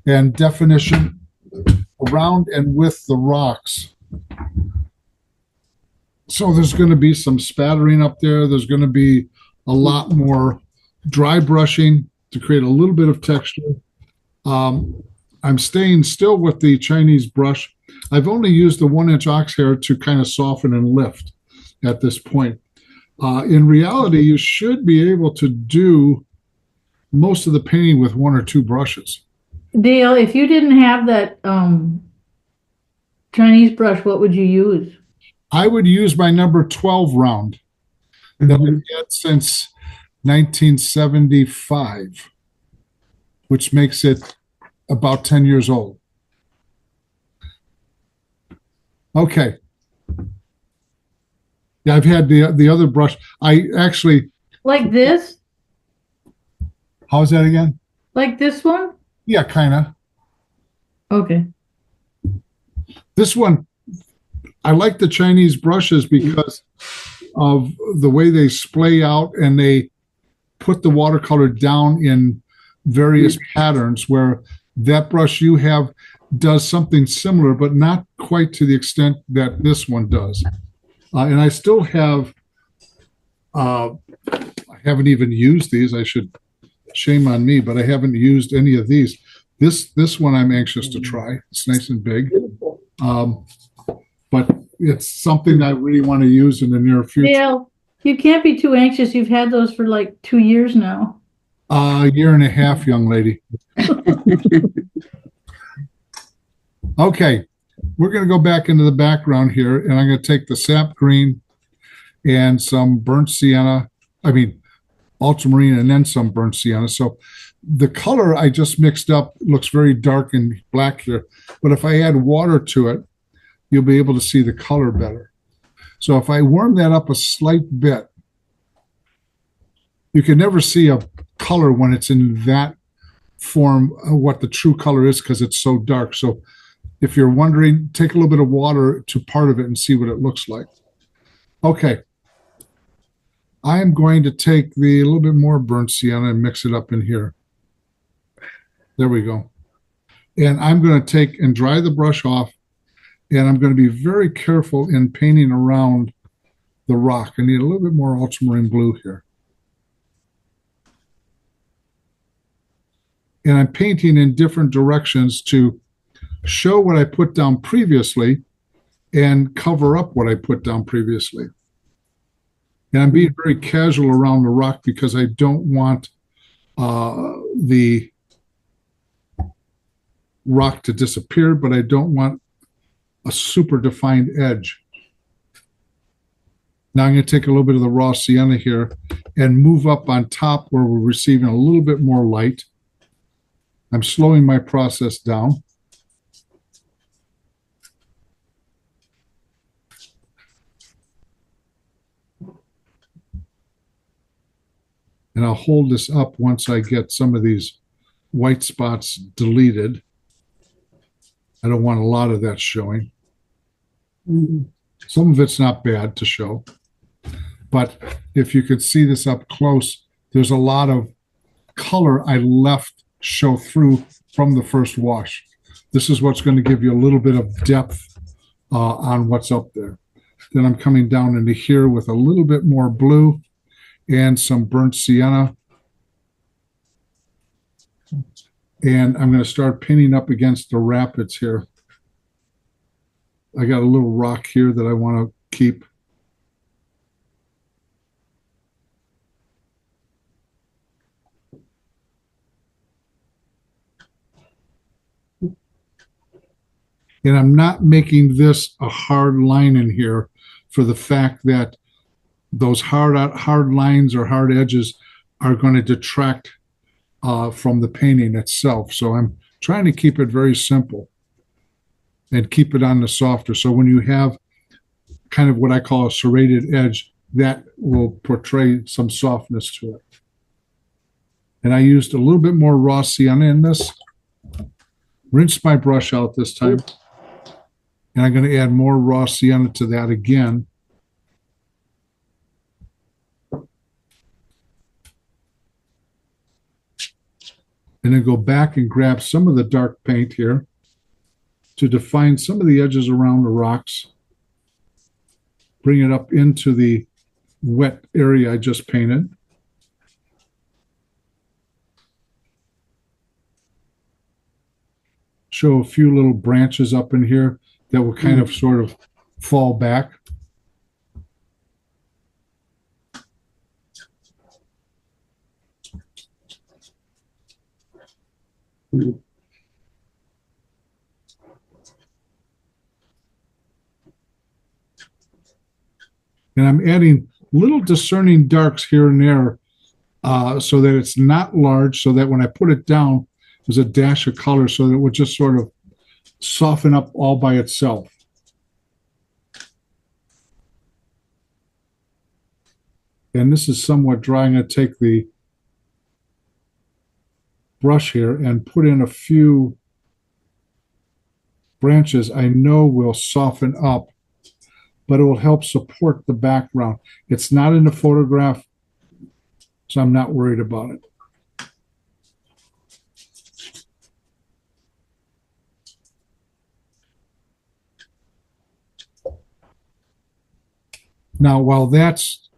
And definition around and with the rocks. So there's going to be some spattering up there. There's going to be a lot more dry brushing to create a little bit of texture. I'm staying still with the Chinese brush. I've only used the 1-inch ox hair to kind of soften and lift at this point. In reality, you should be able to do most of the painting with 1 or 2 brushes. Dale, if you didn't have that Chinese brush, what would you use? I would use my number 12 round that I've had since 1975, which makes it about 10 years old. Okay. Yeah, I've had the other brush. I actually, Like this? how's that again? Like this one? Yeah, kind of. Okay. This one, I like the Chinese brushes because of the way they splay out and they put the watercolor down in various patterns, where that brush you have does something similar, but not quite to the extent that this one does. And I still have, I haven't even used these. I should, shame on me, but I haven't used any of these. This one I'm anxious to try. It's nice and big. But it's something I really want to use in the near future. Dale, you can't be too anxious. You've had those for like 2 years now. A year and a half, young lady. Okay, we're going to go back into the background here, and I'm going to take the sap green and some burnt sienna, ultramarine, and then some burnt sienna. So the color I just mixed up looks very dark and black here, but if I add water to it, you'll be able to see the color better. So if I warm that up a slight bit, you can never see a color when it's in that form of what the true color is because it's so dark. So if you're wondering, take a little bit of water to part of it and see what it looks like. Okay. I am going to take a little bit more burnt sienna and mix it up in here. There we go. And I'm going to take and dry the brush off, and I'm going to be very careful in painting around the rock. I need a little bit more ultramarine blue here. And I'm painting in different directions to show what I put down previously and cover up what I put down previously. And I'm being very casual around the rock because I don't want the rock to disappear, but I don't want a super defined edge. Now I'm going to take a little bit of the raw sienna here and move up on top where we're receiving a little bit more light. I'm slowing my process down. And I'll hold this up once I get some of these white spots deleted. I don't want a lot of that showing. Some of it's not bad to show. But if you could see this up close, there's a lot of color I left show through from the first wash. This is what's going to give you a little bit of depth on what's up there. Then I'm coming down into here with a little bit more blue and some burnt sienna. And I'm going to start painting up against the rapids here. I got a little rock here that I want to keep. And I'm not making this a hard line in here for the fact that those hard lines or hard edges are going to detract from the painting itself. So I'm trying to keep it very simple and keep it on the softer. So when you have kind of what I call a serrated edge, that will portray some softness to it. And I used a little bit more raw sienna in this. Rinsed my brush out this time. And I'm going to add more raw sienna to that again. And then go back and grab some of the dark paint here to define some of the edges around the rocks. Bring it up into the wet area I just painted. Show a few little branches up in here that will kind of sort of fall back. And I'm adding little discerning darks here and there so that it's not large, so that when I put it down, there's a dash of color so that it would just sort of soften up all by itself. And this is somewhat dry. I'm going to take the brush here and put in a few branches I know will soften up, but it will help support the background. It's not in the photograph, so I'm not worried about it. Now, while that's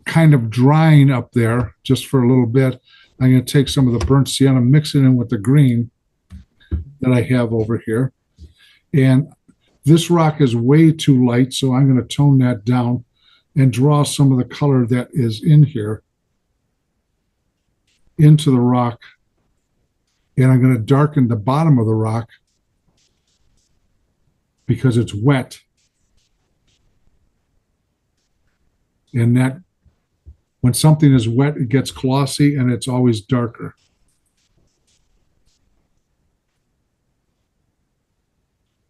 kind of drying up there just for a little bit, I'm going to take some of the burnt sienna, mix it in with the green that I have over here. And this rock is way too light, so I'm going to tone that down and draw some of the color that is in here into the rock. And I'm going to darken the bottom of the rock because it's wet. And that, when something is wet, it gets glossy and it's always darker.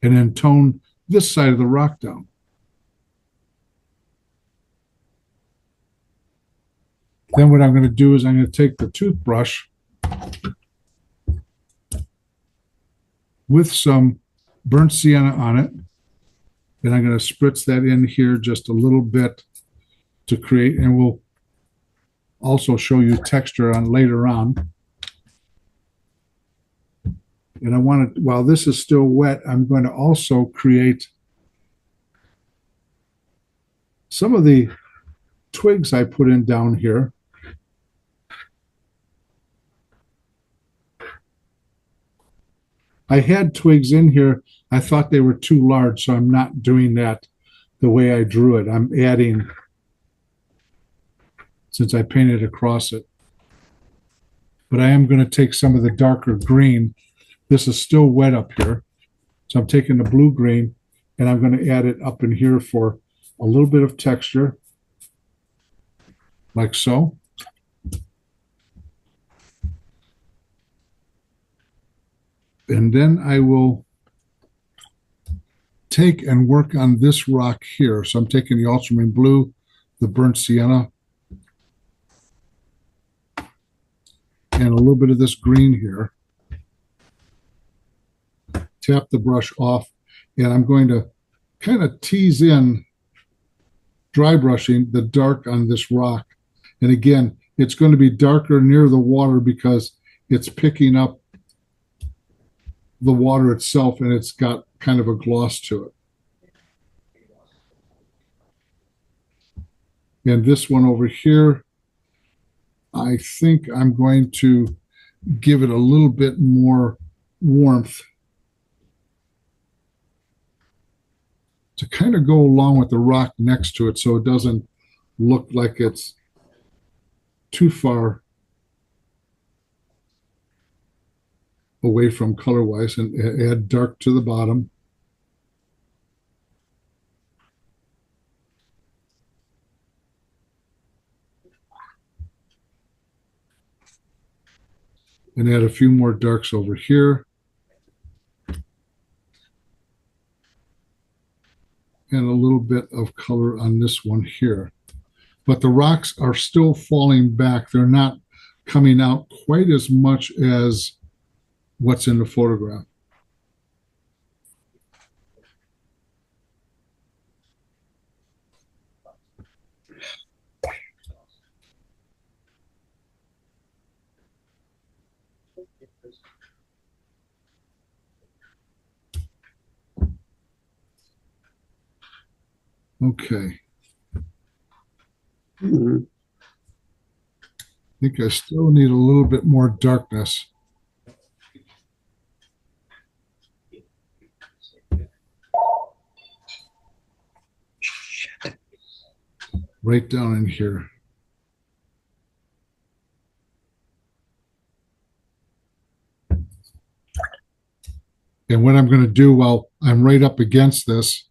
And then tone this side of the rock down. Then what I'm going to do is I'm going to take the toothbrush with some burnt sienna on it, and I'm going to spritz that in here just a little bit to create, and we'll also show you texture on later on. And I want to, while this is still wet, I'm going to also create some of the twigs I put in down here. I had twigs in here. I thought they were too large, so I'm not doing that the way I drew it. I'm adding, since I painted across it. But I am going to take some of the darker green. This is still wet up here. So I'm taking the blue green and I'm going to add it up in here for a little bit of texture, like so. And then I will take and work on this rock here. So I'm taking the ultramarine blue, the burnt sienna, and a little bit of this green here. Tap the brush off, and I'm going to kind of tease in, dry brushing the dark on this rock. And again, it's going to be darker near the water because it's picking up the water itself and it's got kind of a gloss to it. And this one over here, I think I'm going to give it a little bit more warmth to kind of go along with the rock next to it so it doesn't look like it's too far away from color-wise, and add dark to the bottom. And add a few more darks over here. And a little bit of color on this one here. But the rocks are still falling back. They're not coming out quite as much as what's in the photograph. Okay. Mhm. I think I still need a little bit more darkness. Right down in here. And what I'm going to do while I'm right up against this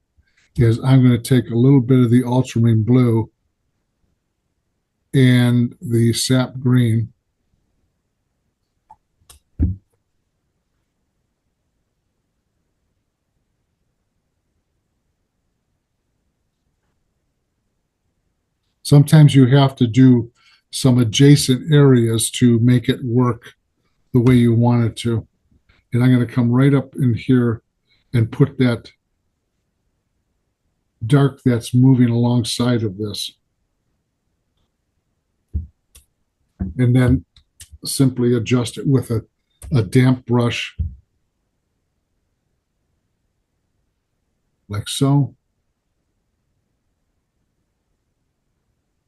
is I'm going to take a little bit of the ultramarine blue and the sap green. Sometimes you have to do some adjacent areas to make it work the way you want it to. And I'm going to come right up in here and put that dark that's moving alongside of this. And then simply adjust it with a damp brush like so.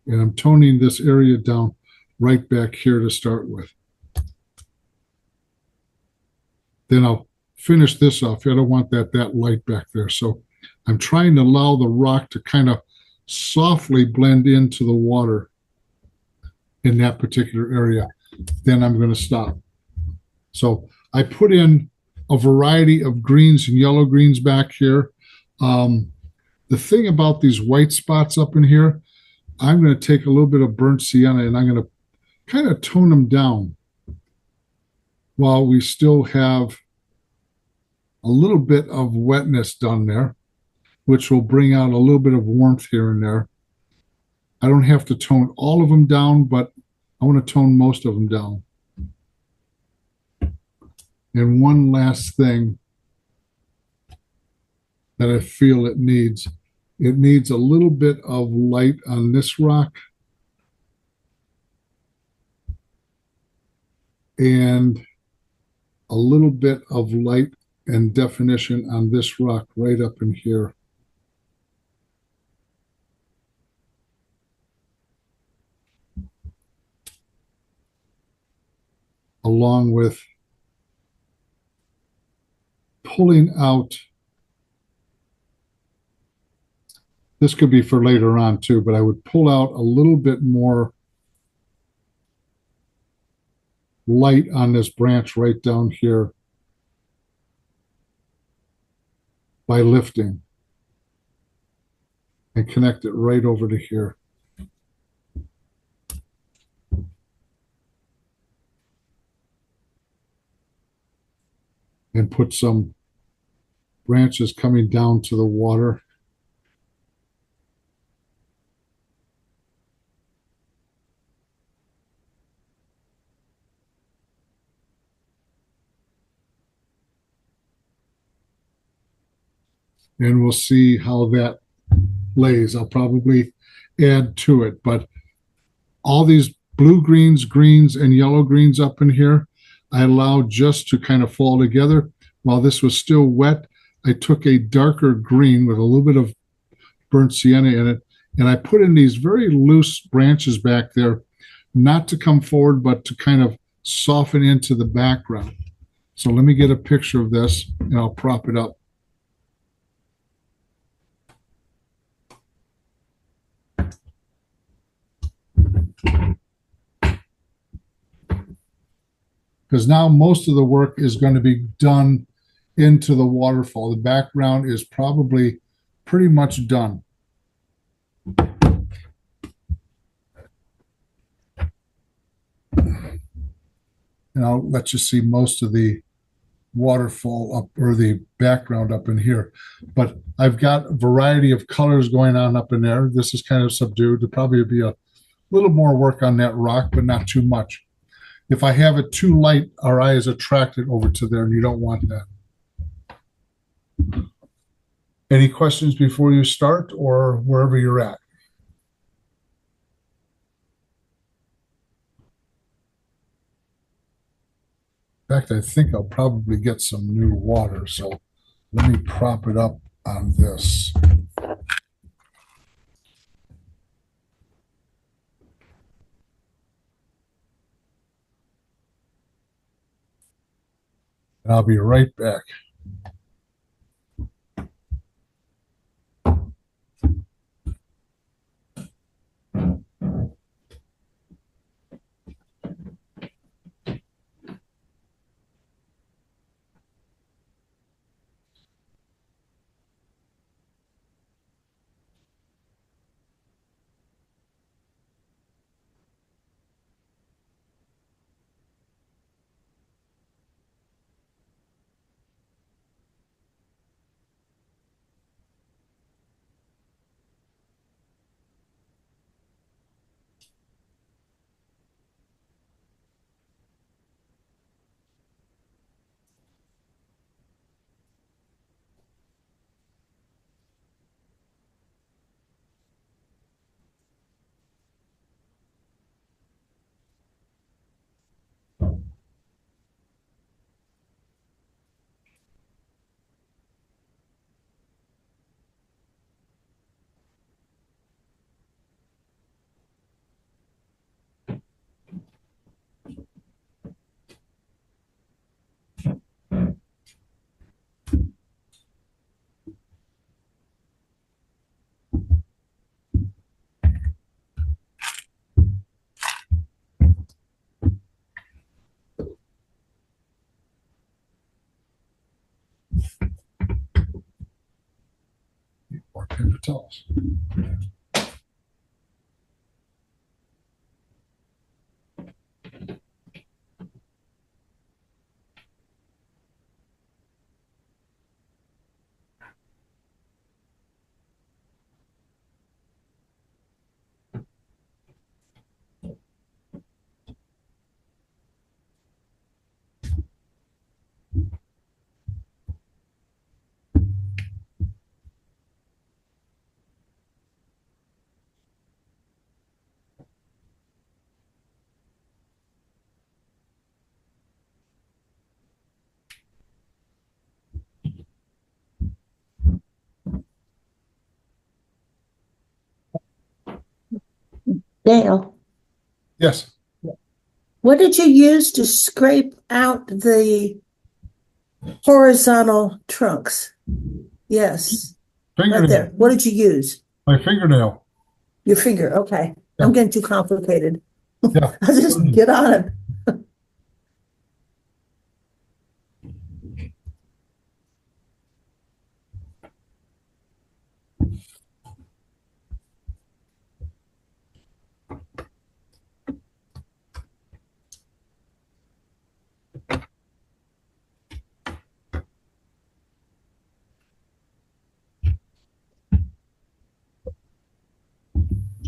And I'm toning this area down right back here to start with. Then I'll finish this off. I don't want that light back there. So I'm trying to allow the rock to kind of softly blend into the water in that particular area. Then I'm going to stop. So I put in a variety of greens and yellow greens back here. The thing about these white spots up in here, I'm going to take a little bit of burnt sienna and I'm going to kind of tone them down while we still have a little bit of wetness done there, which will bring out a little bit of warmth here and there. I don't have to tone all of them down, but I want to tone most of them down. And one last thing that I feel it needs a little bit of light on this rock and a little bit of light and definition on this rock right up in here. Along with pulling out, this could be for later on too, but I would pull out a little bit more light on this branch right down here by lifting and connect it right over to here. And put some branches coming down to the water. And we'll see how that lays. I'll probably add to it, but all these blue greens, greens, and yellow greens up in here. I allowed just to kind of fall together. While this was still wet, I took a darker green with a little bit of burnt sienna in it, and I put in these very loose branches back there, not to come forward, but to kind of soften into the background. So let me get a picture of this, and I'll prop it up. Because now most of the work is going to be done into the waterfall. The background is probably pretty much done. And I'll let you see most of the waterfall up, or the background up in here. But I've got a variety of colors going on up in there. This is kind of subdued. There'll probably be a little more work on that rock, but not too much. If I have it too light, our eye is attracted over to there, and you don't want that. Any questions before you start, or wherever you're at? In fact, I think I'll probably get some new water, so let me prop it up on this. And I'll be right back. More paper towels. Dale, Yes. what did you use to scrape out the horizontal trunks? Yes, right Fingernail. there. What did you use? My fingernail. Your finger. Okay. I'm getting too complicated. Yeah. I'll just get on it.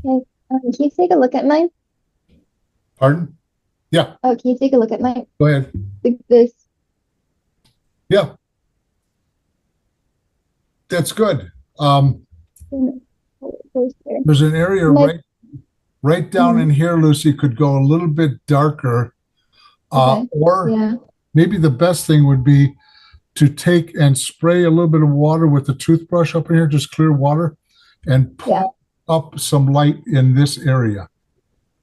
Okay. Can you take a look at mine? Pardon? Yeah, Oh, can you take a look at mine? go ahead. This. Yeah. That's good. Goes there. There's an area My- right. Right down in here, Lucy, could go a little bit darker. Okay. Or Yeah. maybe the best thing would be to take and spray a little bit of water with the toothbrush up in here, just clear water, and pull up some light in this area.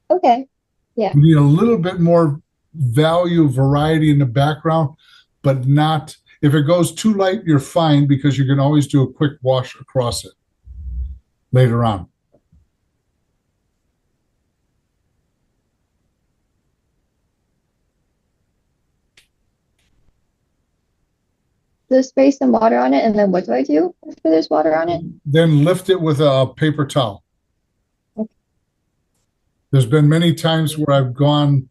Okay. Yeah. You need a little bit more value, variety in the background, but not, if it goes too light, you're fine because you can always do a quick wash across it later on. So spray some water on it, and then what do I do after there's water on it? Then lift it with a paper towel. Okay. There's been many times where I've gone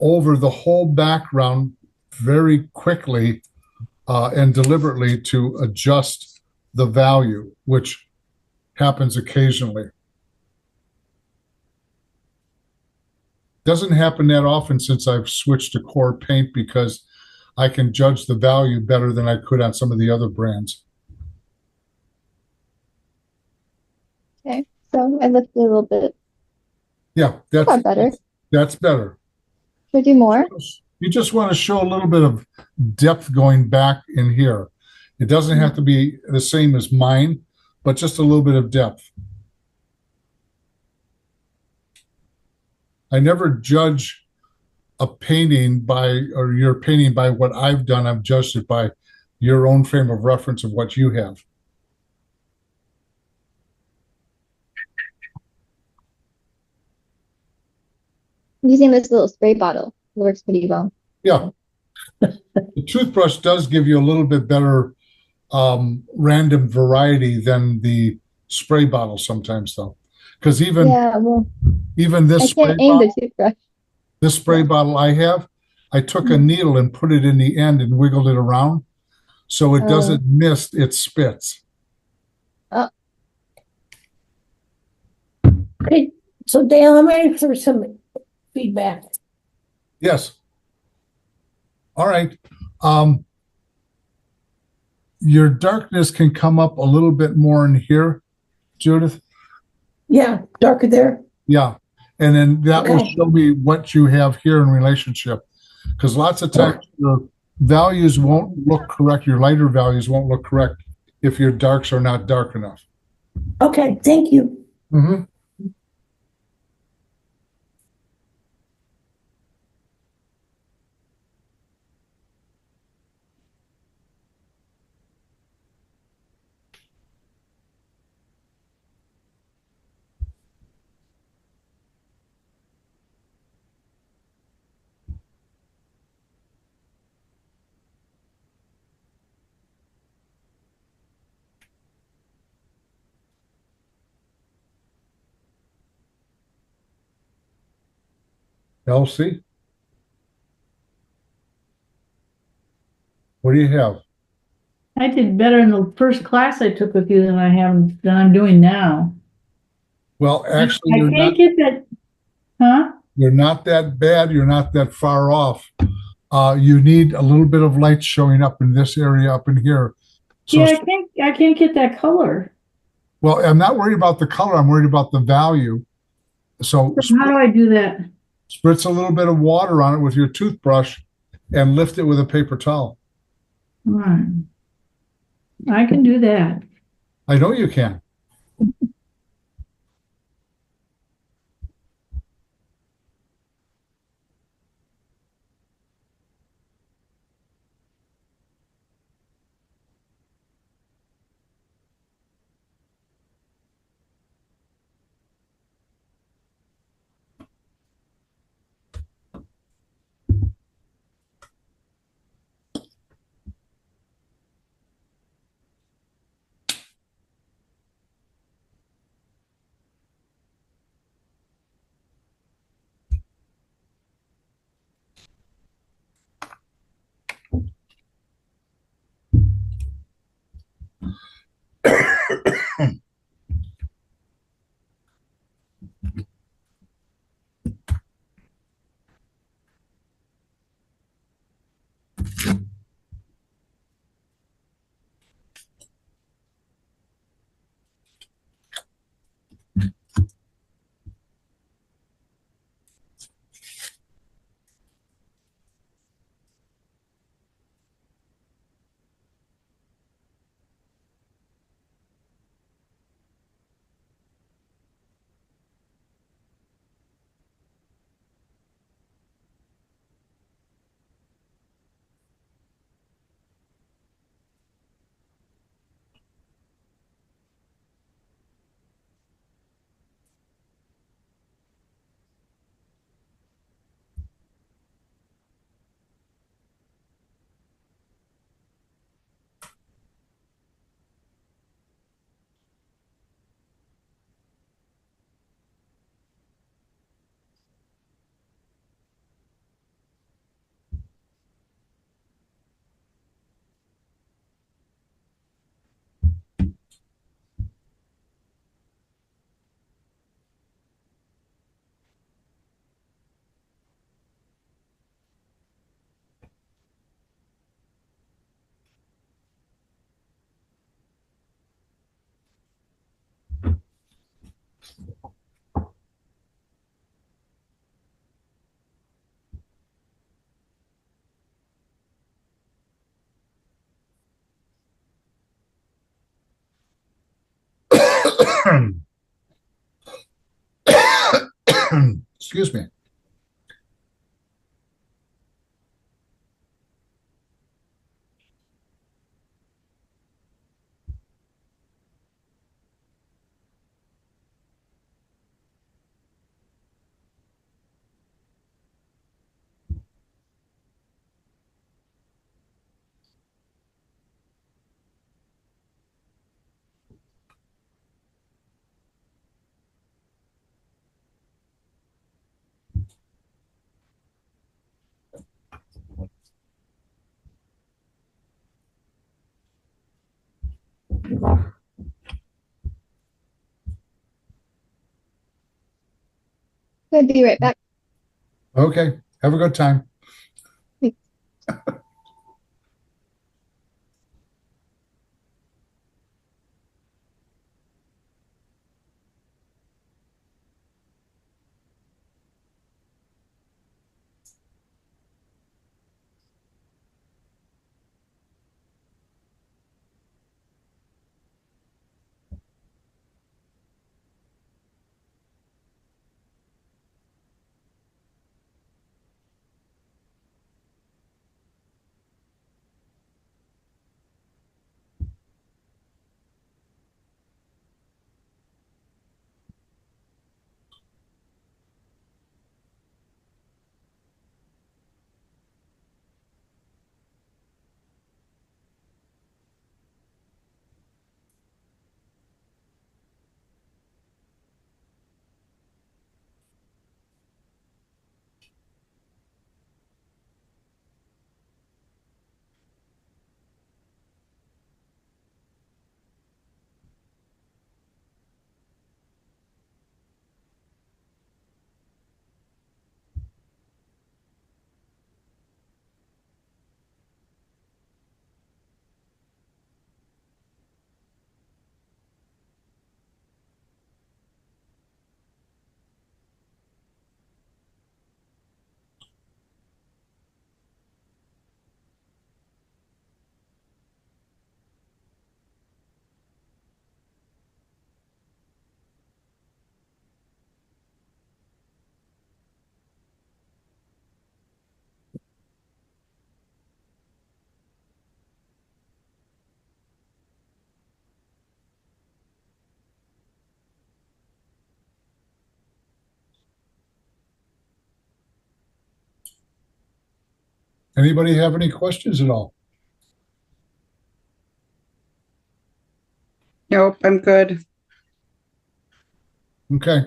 over the whole background very quickly and deliberately to adjust the value, which happens occasionally. Doesn't happen that often since I've switched to Core Paint because I can judge the value better than I could on some of the other brands. Okay. So I lifted a little bit. Yeah, Not better. that's better. Should I do more? You just want to show a little bit of depth going back in here. It doesn't have to be the same as mine, but just a little bit of depth. I never judge a painting by, or your painting by what I've done. I've judged it by your own frame of reference of what you have. I'm using this little spray bottle. It works pretty well. Yeah. The toothbrush does give you a little bit better random variety than the spray bottle sometimes, though. Because even this I spray can't aim bottle, the toothbrush. this spray bottle I have, I took a needle and put it in the end and wiggled it around so it doesn't miss its spits. Okay, so Dale, I'm ready for some feedback. Yes. All right. Your darkness can come up a little bit more in here, Judith. Yeah, darker there. Yeah. And then that will Okay. show me what you have here in relationship. Because lots of times your values won't look correct. Your lighter values won't look correct if your darks are not dark enough. Okay, thank you. Mm-hmm. Elsie? What do you have? I did better in the first class I took with you than I'm doing now. Well, actually, I you're can't not, get that, huh? you're not that bad. You're not that far off. You need a little bit of light showing up in this area up in here. So, Yeah, I can't get that color. well, I'm not worried about the color. I'm worried about the value. So How do I do that? spritz a little bit of water on it with your toothbrush and lift it with a paper towel. All right. I can do that. I know you can. Excuse me. Gonna be right back. Okay. Have a good time. Anybody have any questions at all? Nope, I'm good. Okay.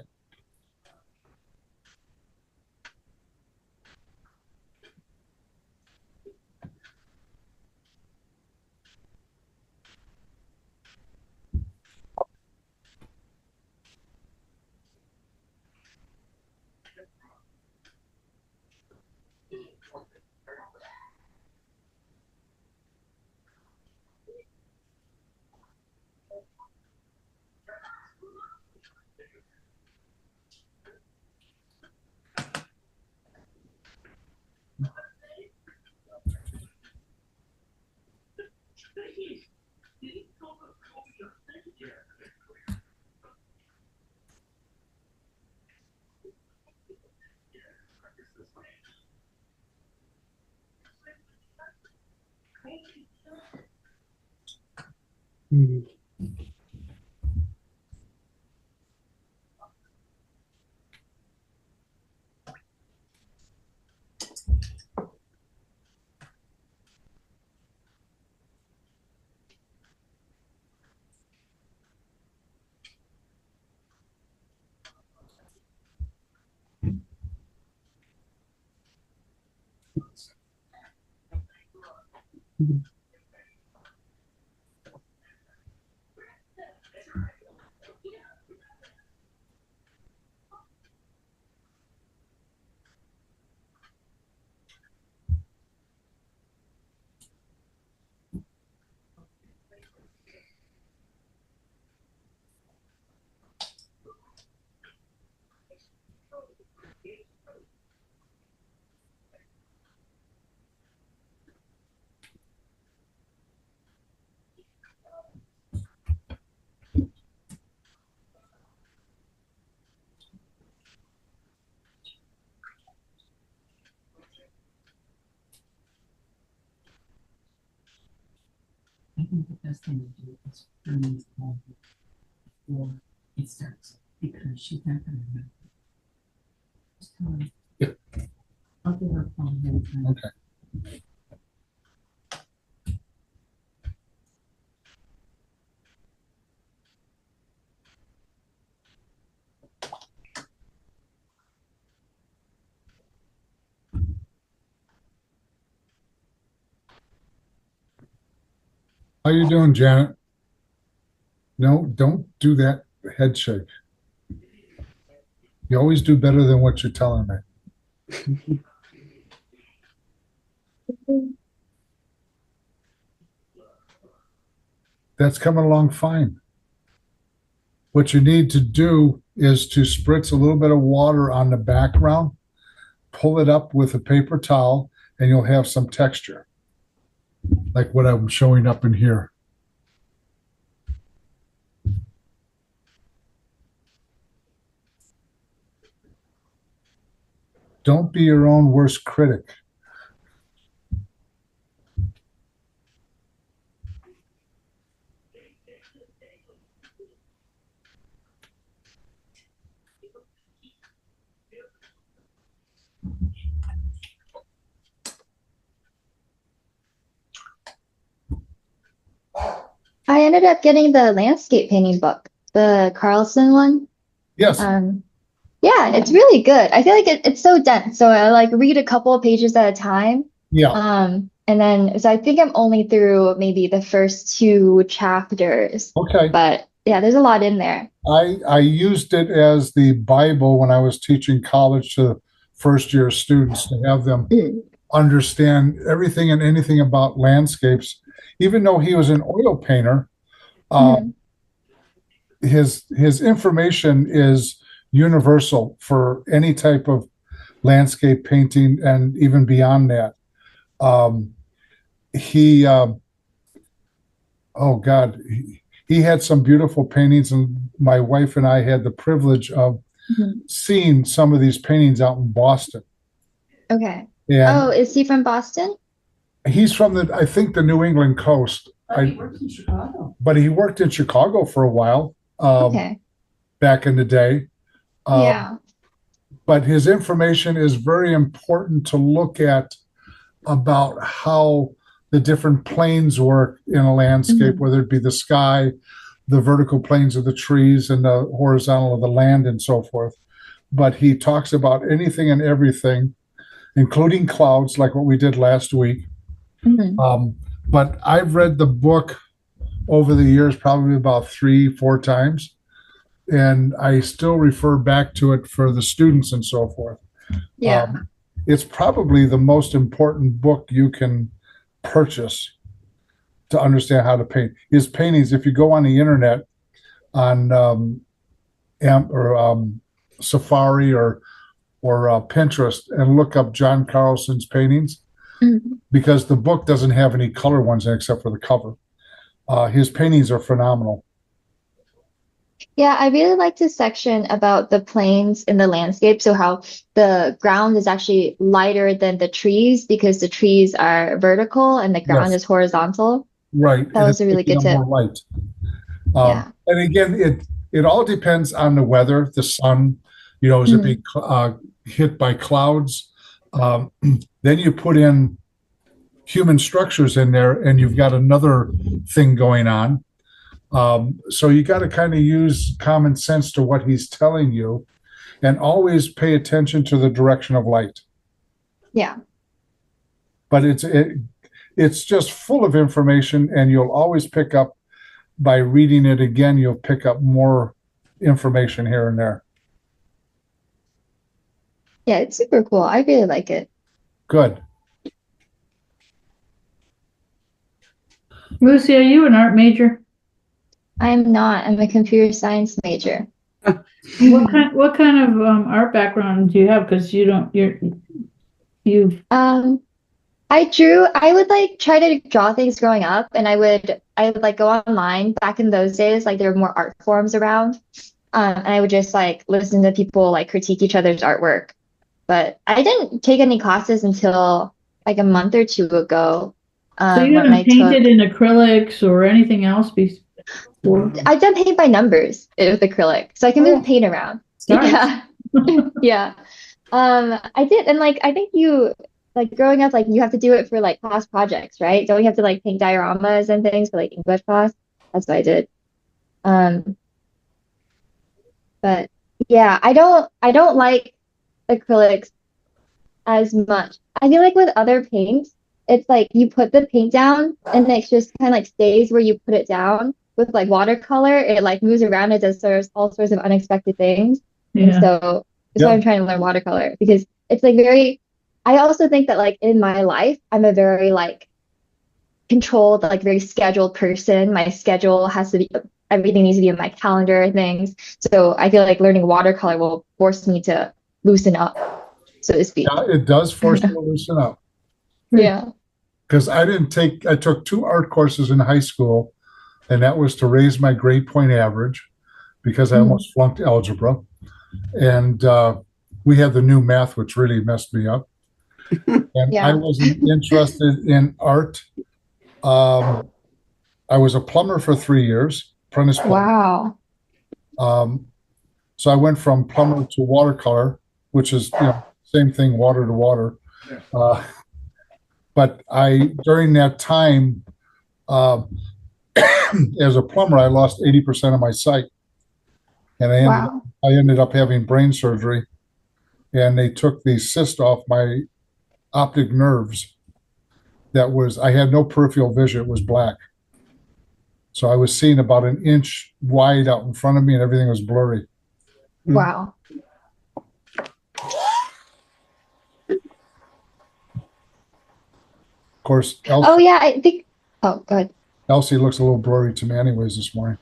think the best thing to do is for me to call her before it starts, because she's not gonna remember. Just tell her. Yeah. I'll give her a call ahead of time. Okay. How you doing, Janet? No, don't do that head shake. You always do better than what you're telling me. That's coming along fine. What you need to do is to spritz a little bit of water on the background, pull it up with a paper towel, and you'll have some texture, like what I'm showing up in here. Don't be your own worst critic. I ended up getting the landscape painting book, the Carlson one. Yes. Yeah, it's really good. I feel like it's so dense. So I like read a couple of pages at a time. Yeah. And then so I think I'm only through maybe the first 2 chapters. Okay. But yeah, there's a lot in there. I used it as the Bible when I was teaching college to first year students, to have them understand everything and anything about landscapes. Even though he was an oil painter, his information is universal for any type of landscape painting and even beyond that. He had some beautiful paintings, and my wife and I had the privilege of seeing some of these paintings out in Boston. Okay. And Oh, is he from Boston? he's from I think the New England coast. He works in Chicago. But he worked in Chicago for a while, Okay. back in the day. Yeah. But his information is very important to look at about how the different planes work in a landscape, whether it be the sky, the vertical planes of the trees, and the horizontal of the land, and so forth. But he talks about anything and everything, including clouds, like what we did last week. But I've read the book over the years, probably about 3-4 times, and I still refer back to it for the students and so forth. Yeah. It's probably the most important book you can purchase to understand how to paint. His paintings, if you go on the internet, on Safari or Pinterest, and look up John Carlson's paintings, because the book doesn't have any color ones in it except for the cover. His paintings are phenomenal. Yeah, I really like this section about the plains in the landscape. So how the ground is actually lighter than the trees because the trees are vertical and the ground Yes. is horizontal. Right. That was a really good tip. More light. Yeah. And again, it all depends on the weather, the sun, is it being hit by clouds? Then you put in human structures in there and you've got another thing going on. So you got to kind of use common sense to what he's telling you, and always pay attention to the direction of light. Yeah. But it's just full of information, and you'll always pick up, by reading it again, you'll pick up more information here and there. Yeah, it's super cool. I really like it. Good. Lucy, are you an art major? I'm not. I'm a computer science major. What kind of art background do you have? Because you've I would like try to draw things growing up, and I would like go online. Back in those days, like there were more art forums around. And I would just like listen to people like critique each other's artwork. But I didn't take any classes until like a month or 2 ago. So you when I haven't painted took. in acrylics or anything else before? I've done paint by numbers with acrylic, so I can Oh. move paint around. Sorry. Yeah, yeah. I did, and like I think you like growing up, like you have to do it for like class projects, right? Don't you have to like paint dioramas and things for like English class? That's what I did. Um, but yeah, I don't like acrylics as much. I feel like with other paints, it's like you put the paint down and it just kind of like stays where you put it down. With like watercolor, it like moves around, it does all sorts of unexpected things. And Yeah. so that's why Yeah. I'm trying to learn watercolor because it's like very, I also think that like in my life, I'm a very like controlled, like very scheduled person. My schedule has to be, everything needs to be in my calendar and things. So I feel like learning watercolor will force me to loosen up, so to speak. Yeah, it does force you to loosen up. Yeah. Because I took 2 art courses in high school, and that was to raise my grade point average because I almost flunked algebra. And we had the new math, which really messed me up. And Yeah. I wasn't interested in art. I was a plumber for 3 years, apprentice plumber. Wow. So I went from plumber to watercolor, which is same thing, water to water. But during that time, as a plumber, I lost 80% of my sight, and Wow. I ended up having brain surgery, and they took the cyst off my optic nerves. I had no peripheral vision; it was black. So I was seeing about an inch wide out in front of me, and everything was blurry. Wow. Of course, Oh yeah, I think. Oh, good. Elsie looks a little blurry to me, anyways, this morning.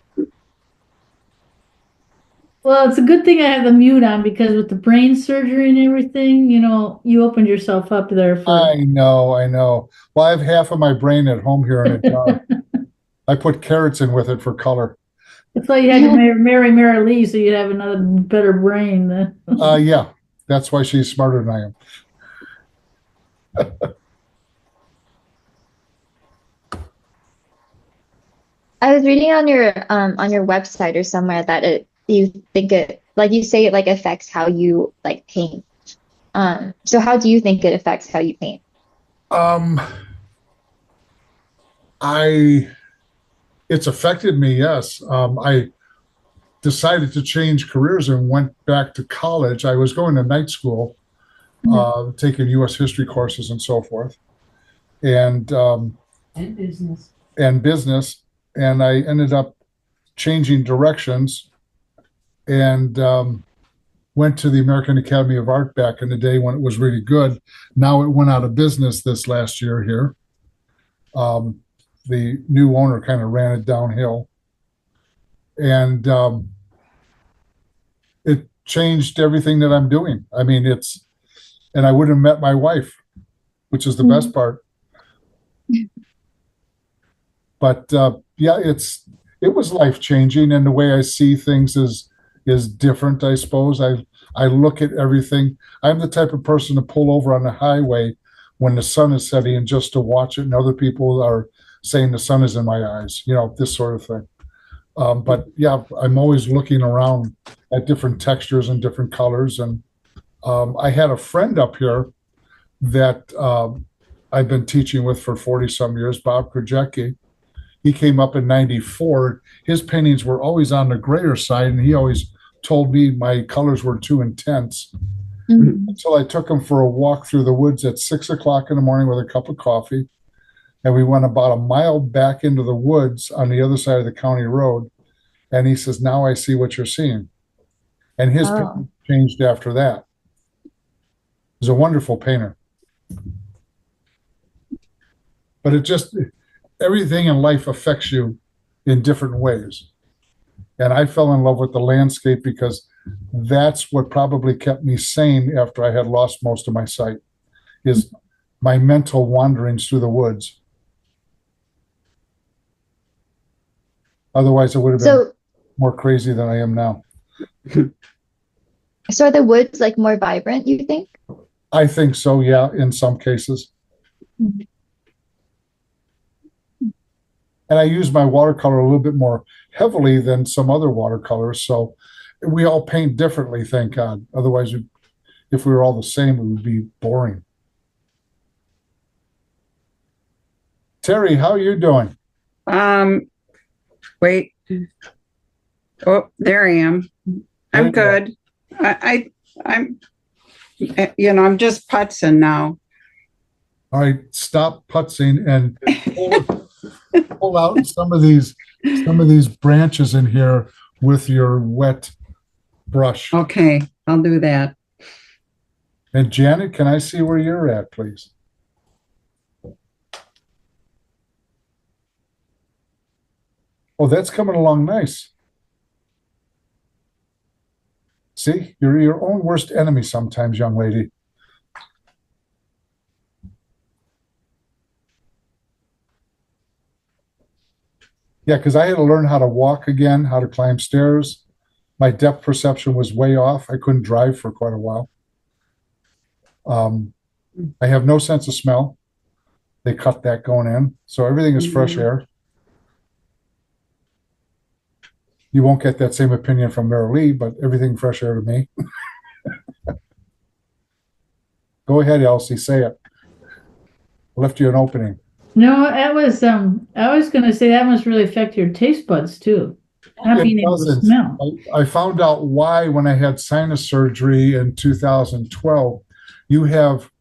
Well, it's a good thing I have the mute on because with the brain surgery and everything, you opened yourself up there for. I know. Well, I have half of my brain at home here in a jar. I put carrots in with it for color. That's why you had to marry Mary Lee, so you'd have another better brain then. Yeah, that's why she's smarter than I am. I was reading on your website or somewhere that you think it like you say it like affects how you like paint. So how do you think it affects how you paint? It's affected me, yes. I decided to change careers and went back to college. I was going to night school, taking U.S. history courses and so forth, and business. and I ended up changing directions and went to the American Academy of Art back in the day when it was really good. Now it went out of business this last year here. The new owner kind of ran it downhill, and it changed everything that I'm doing. I mean, and I would have met my wife, which is the best part. But yeah, it was life changing, and the way I see things is different, I suppose. I look at everything. I'm the type of person to pull over on the highway when the sun is setting just to watch it, and other people are saying the sun is in my eyes, this sort of thing. But yeah, I'm always looking around at different textures and different colors. And I had a friend up here that I've been teaching with for 40 some years, Bob Krajewski. He came up in 94. His paintings were always on the grayer side, and he always told me my colors were too intense. Until I took him for a walk through the woods at 6 o'clock in the morning with a cup of coffee. And we went about a mile back into the woods on the other side of the county road. And he says, "Now I see what you're seeing." And his painting changed after that. He's a wonderful painter. But everything in life affects you in different ways. And I fell in love with the landscape because that's what probably kept me sane after I had lost most of my sight, is my mental wanderings through the woods. Otherwise, I would have been more crazy than I am now. So are the woods like more vibrant, you think? I think so, yeah, in some cases. And I use my watercolor a little bit more heavily than some other watercolors. So we all paint differently, thank God. Otherwise, if we were all the same, it would be boring. Terry, how are you doing? Wait. Oh, there I am. There I'm you go. good. I'm, I'm just putzing now. All right, stop putzing and pull out some of these branches in here with your wet brush. Okay, I'll do that. And Janet, can I see where you're at, please? Oh, that's coming along nice. See, you're your own worst enemy sometimes, young lady. Yeah, because I had to learn how to walk again, how to climb stairs. My depth perception was way off. I couldn't drive for quite a while. I have no sense of smell. They cut that going in. So everything is fresh air. You won't get that same opinion from Mary Lee, but everything fresh air to me. Go ahead, Elsie, say it. Left you an opening. No, that was, I was gonna say that must really affect your taste buds too. Not It being able to doesn't. smell. I found out why when I had sinus surgery in 2012. You have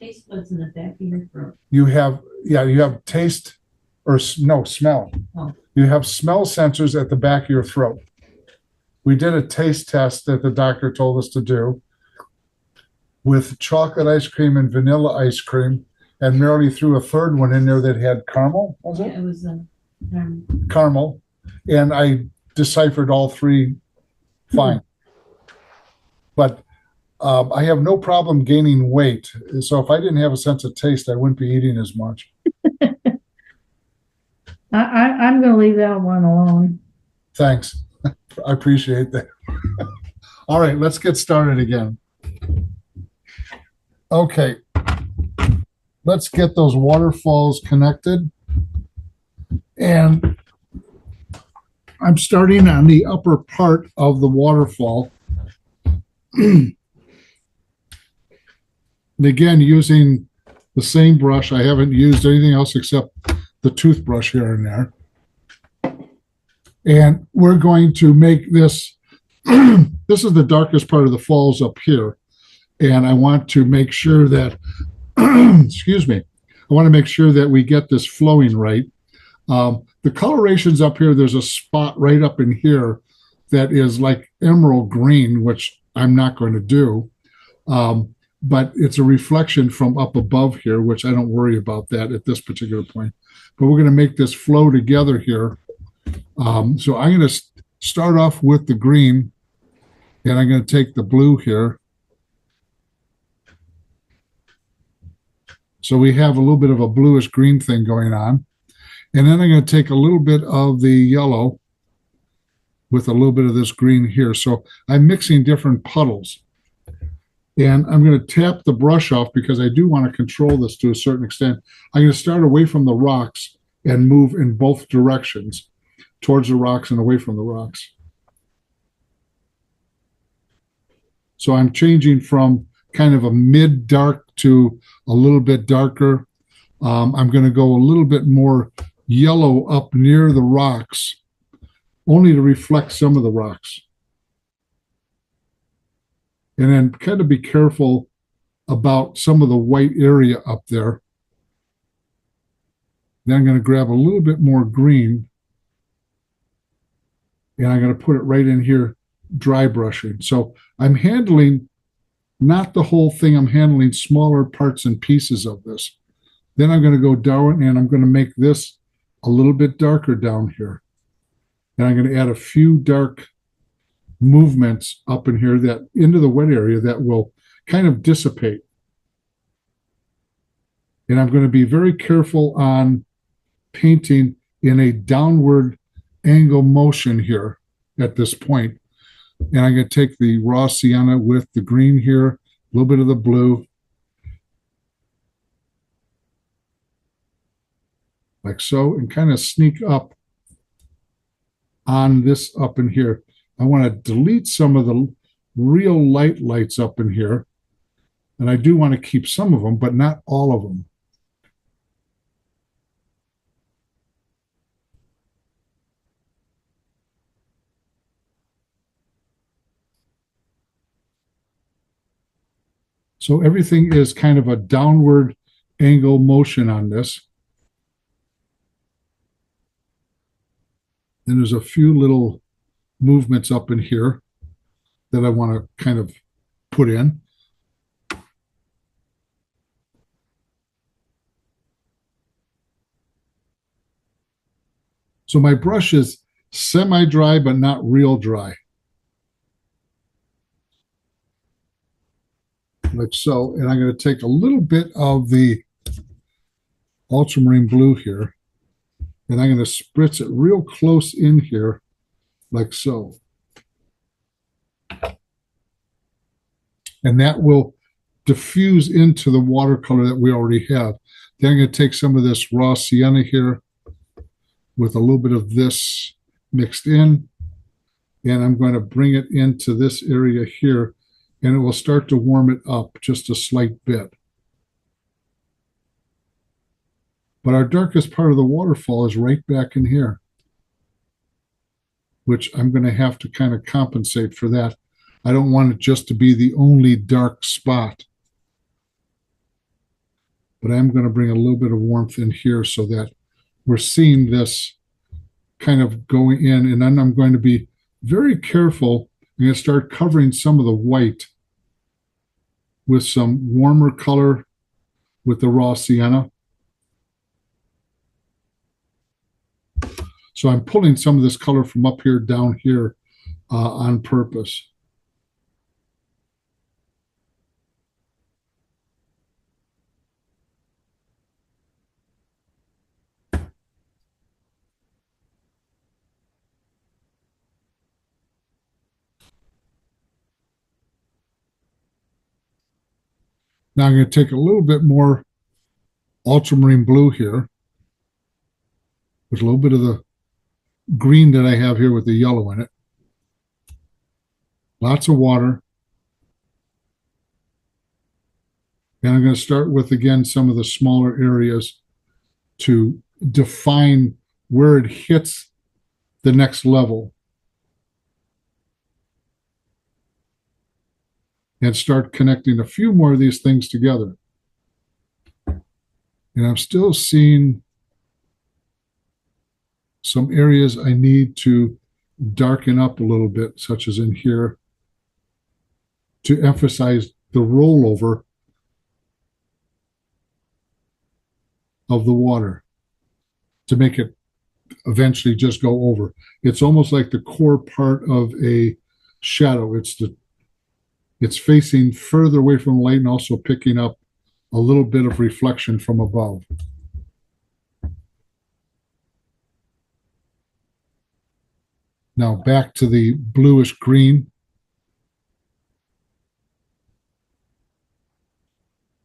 Taste buds in the back of your throat. you have taste or no smell. Oh. You have smell sensors at the back of your throat. We did a taste test that the doctor told us to do with chocolate ice cream and vanilla ice cream, and Mary threw a third one in there that had caramel, was Yeah, it? it was Caramel. And I deciphered all three fine. But I have no problem gaining weight. So if I didn't have a sense of taste, I wouldn't be eating as much. I'm gonna leave that one alone. Thanks. I appreciate that. All right, let's get started again. Okay. Let's get those waterfalls connected. And I'm starting on the upper part of the waterfall. And again, using the same brush. I haven't used anything else except the toothbrush here and there. And we're going to make this, this is the darkest part of the falls up here. And I want to make sure that, excuse me, I want to make sure that we get this flowing right. The colorations up here, there's a spot right up in here that is like emerald green, which I'm not going to do. But it's a reflection from up above here, which I don't worry about that at this particular point. But we're going to make this flow together here. So I'm going to start off with the green, and I'm going to take the blue here. So we have a little bit of a bluish green thing going on. And then I'm going to take a little bit of the yellow with a little bit of this green here. So I'm mixing different puddles. And I'm going to tap the brush off because I do want to control this to a certain extent. I'm going to start away from the rocks and move in both directions, towards the rocks and away from the rocks. So I'm changing from kind of a mid-dark to a little bit darker. I'm going to go a little bit more yellow up near the rocks, only to reflect some of the rocks. And then kind of be careful about some of the white area up there. Then I'm going to grab a little bit more green, and I'm going to put it right in here, dry brushing. So I'm handling not the whole thing, I'm handling smaller parts and pieces of this. Then I'm going to go down and I'm going to make this a little bit darker down here. And I'm going to add a few dark movements up in here that into the wet area that will kind of dissipate. And I'm going to be very careful on painting in a downward angle motion here at this point. And I'm going to take the raw sienna with the green here, a little bit of the blue. like so, and kind of sneak up on this up in here. I want to delete some of the real lights up in here. And I do want to keep some of them, but not all of them. So everything is kind of a downward angle motion on this. And there's a few little movements up in here that I want to kind of put in. So my brush is semi-dry, but not real dry. Like so. And I'm going to take a little bit of the ultramarine blue here, and I'm going to spritz it real close in here, like so. And that will diffuse into the watercolor that we already have. Then I'm going to take some of this raw sienna here with a little bit of this mixed in, and I'm going to bring it into this area here, and it will start to warm it up just a slight bit. But our darkest part of the waterfall is right back in here, which I'm going to have to kind of compensate for that. I don't want it just to be the only dark spot. But I'm going to bring a little bit of warmth in here so that we're seeing this kind of going in. And then I'm going to be very careful. I'm going to start covering some of the white with some warmer color with the raw sienna. So I'm pulling some of this color from up here down here on purpose. Now I'm going to take a little bit more ultramarine blue here with a little bit of the green that I have here with the yellow in it. Lots of water. And I'm going to start with, again, some of the smaller areas to define where it hits the next level. And start connecting a few more of these things together. And I'm still seeing some areas I need to darken up a little bit, such as in here, to emphasize the rollover of the water, to make it eventually just go over. It's almost like the core part of a shadow. It's facing further away from the light and also picking up a little bit of reflection from above. Now back to the bluish green.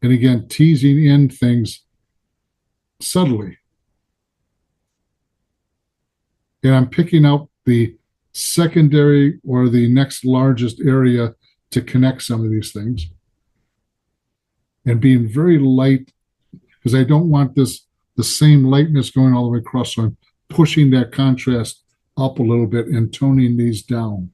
And again, teasing in things subtly. And I'm picking out the secondary or the next largest area to connect some of these things. And being very light, because I don't want the same lightness going all the way across. So I'm pushing that contrast up a little bit and toning these down.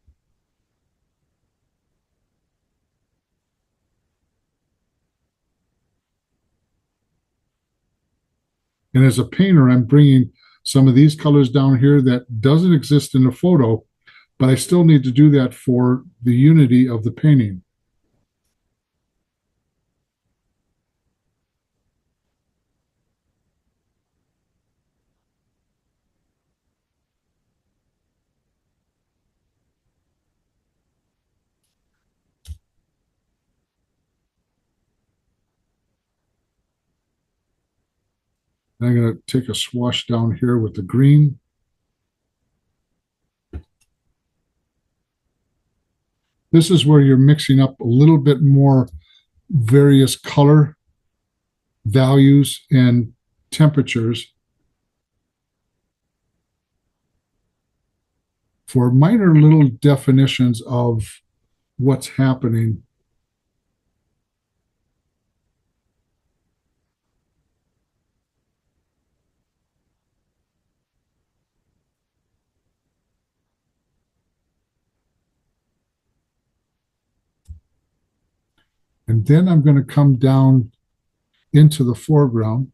And as a painter, I'm bringing some of these colors down here that doesn't exist in the photo, but I still need to do that for the unity of the painting. And I'm going to take a swash down here with the green. This is where you're mixing up a little bit more various color values and temperatures for minor little definitions of what's happening. And then I'm going to come down into the foreground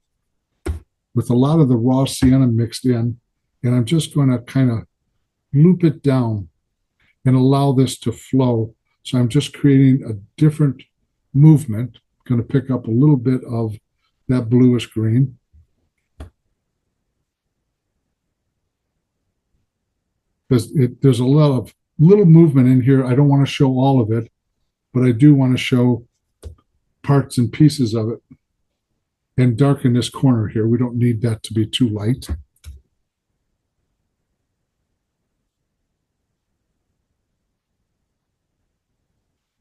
with a lot of the raw sienna mixed in, and I'm just going to kind of loop it down and allow this to flow. So I'm just creating a different movement. Going to pick up a little bit of that bluish green. Because there's a lot of little movement in here. I don't want to show all of it, but I do want to show parts and pieces of it. And darken this corner here. We don't need that to be too light.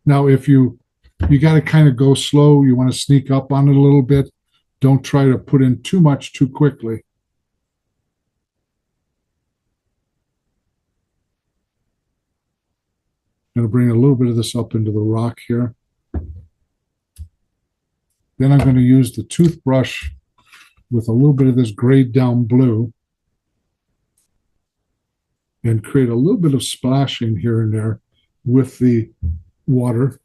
Now, if you got to kind of go slow, you want to sneak up on it a little bit. Don't try to put in too much too quickly. I'm going to bring a little bit of this up into the rock here. Then I'm going to use the toothbrush with a little bit of this grayed down blue and create a little bit of splashing here and there with the water.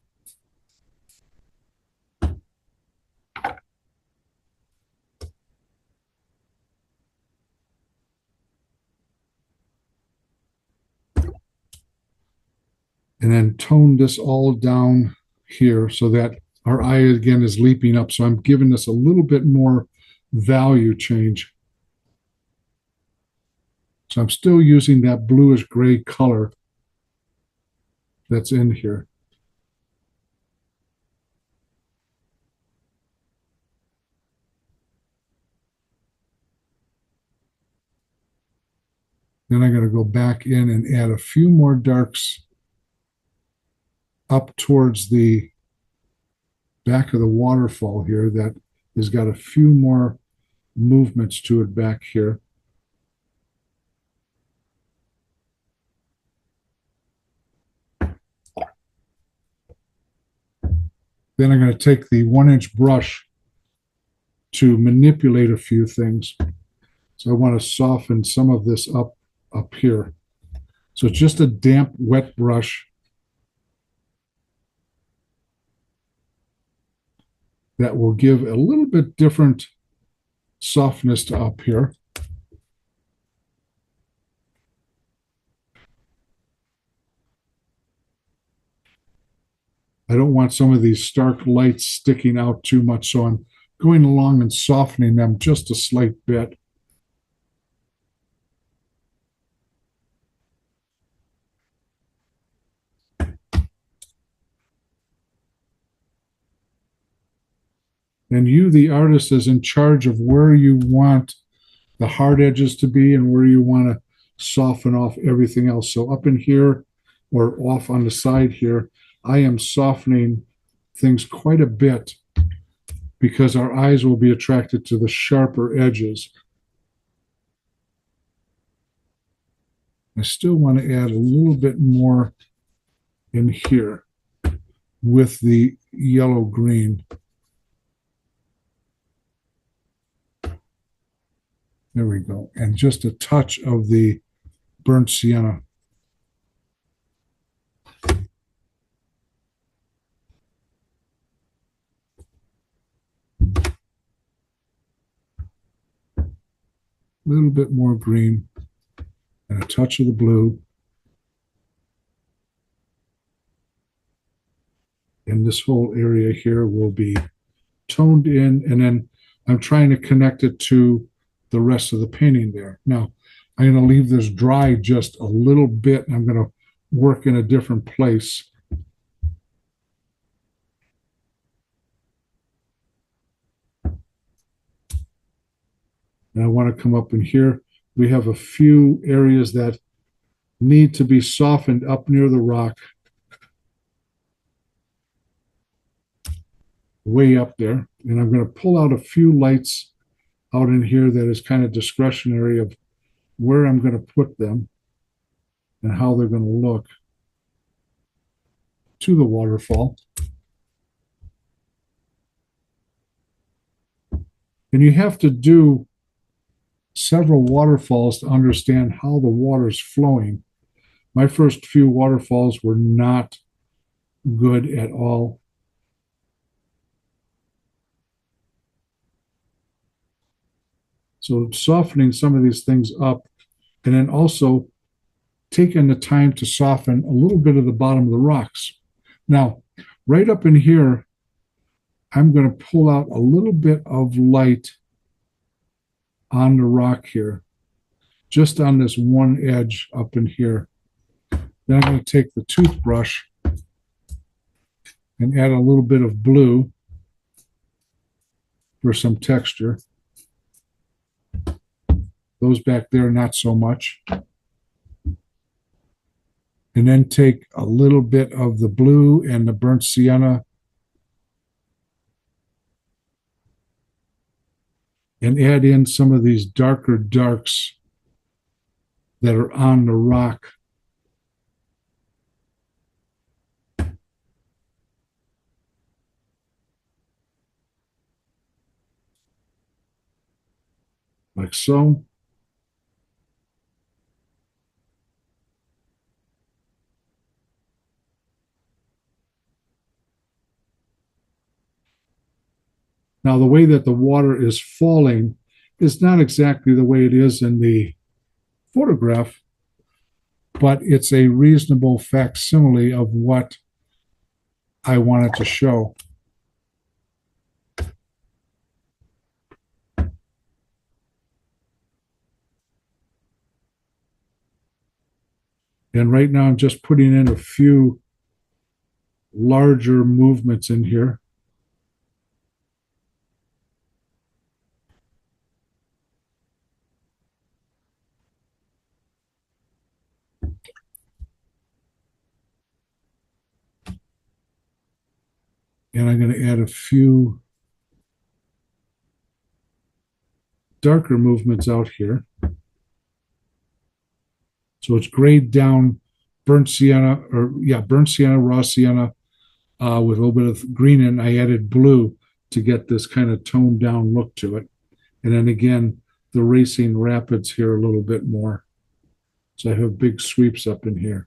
And then tone this all down here so that our eye again is leaping up. So I'm giving this a little bit more value change. So I'm still using that bluish gray color that's in here. Then I'm going to go back in and add a few more darks up towards the back of the waterfall here that has got a few more movements to it back here. Then I'm going to take the 1-inch brush to manipulate a few things. So I want to soften some of this up here. So it's just a damp, wet brush that will give a little bit different softness to up here. I don't want some of these stark lights sticking out too much, so I'm going along and softening them just a slight bit. And you, the artist, is in charge of where you want the hard edges to be and where you want to soften off everything else. So up in here or off on the side here, I am softening things quite a bit because our eyes will be attracted to the sharper edges. I still want to add a little bit more in here with the yellow-green. There we go. And just a touch of the burnt sienna. A little bit more green and a touch of the blue. And this whole area here will be toned in, and then I'm trying to connect it to the rest of the painting there. Now, I'm going to leave this dry just a little bit, and I'm going to work in a different place. And I want to come up in here. We have a few areas that need to be softened up near the rock. Way up there. And I'm going to pull out a few lights out in here that is kind of discretionary of where I'm going to put them. and how they're going to look to the waterfall. And you have to do several waterfalls to understand how the water's flowing. My first few waterfalls were not good at all. So softening some of these things up, and then also taking the time to soften a little bit of the bottom of the rocks. Now, right up in here, I'm going to pull out a little bit of light on the rock here, just on this one edge up in here. Then I'm going to take the toothbrush and add a little bit of blue for some texture. Those back there, not so much. And then take a little bit of the blue and the burnt sienna and add in some of these darker darks that are on the rock. Like so. Now, the way that the water is falling is not exactly the way it is in the photograph, but it's a reasonable facsimile of what I wanted to show. And right now I'm just putting in a few larger movements in here. And I'm going to add a few darker movements out here. So it's grayed down burnt sienna, burnt sienna, raw sienna, with a little bit of green in. I added blue to get this kind of toned down look to it. And then again, the racing rapids here a little bit more. So I have big sweeps up in here.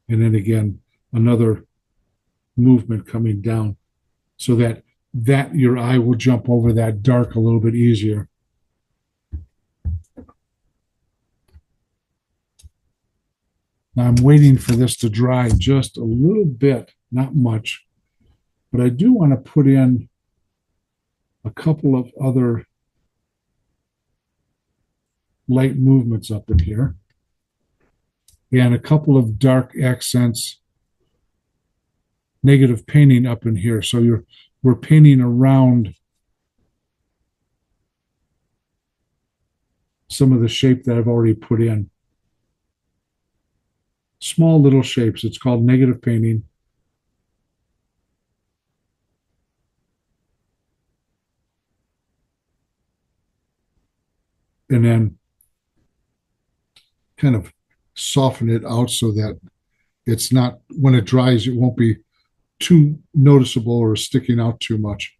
And then again, another movement coming down so that your eye will jump over that dark a little bit easier. Now I'm waiting for this to dry just a little bit, not much, but I do want to put in a couple of other light movements up in here and a couple of dark accents, negative painting up in here. So we're painting around some of the shape that I've already put in. Small little shapes. It's called negative painting. And then kind of soften it out so that it's not, when it dries, it won't be too noticeable or sticking out too much.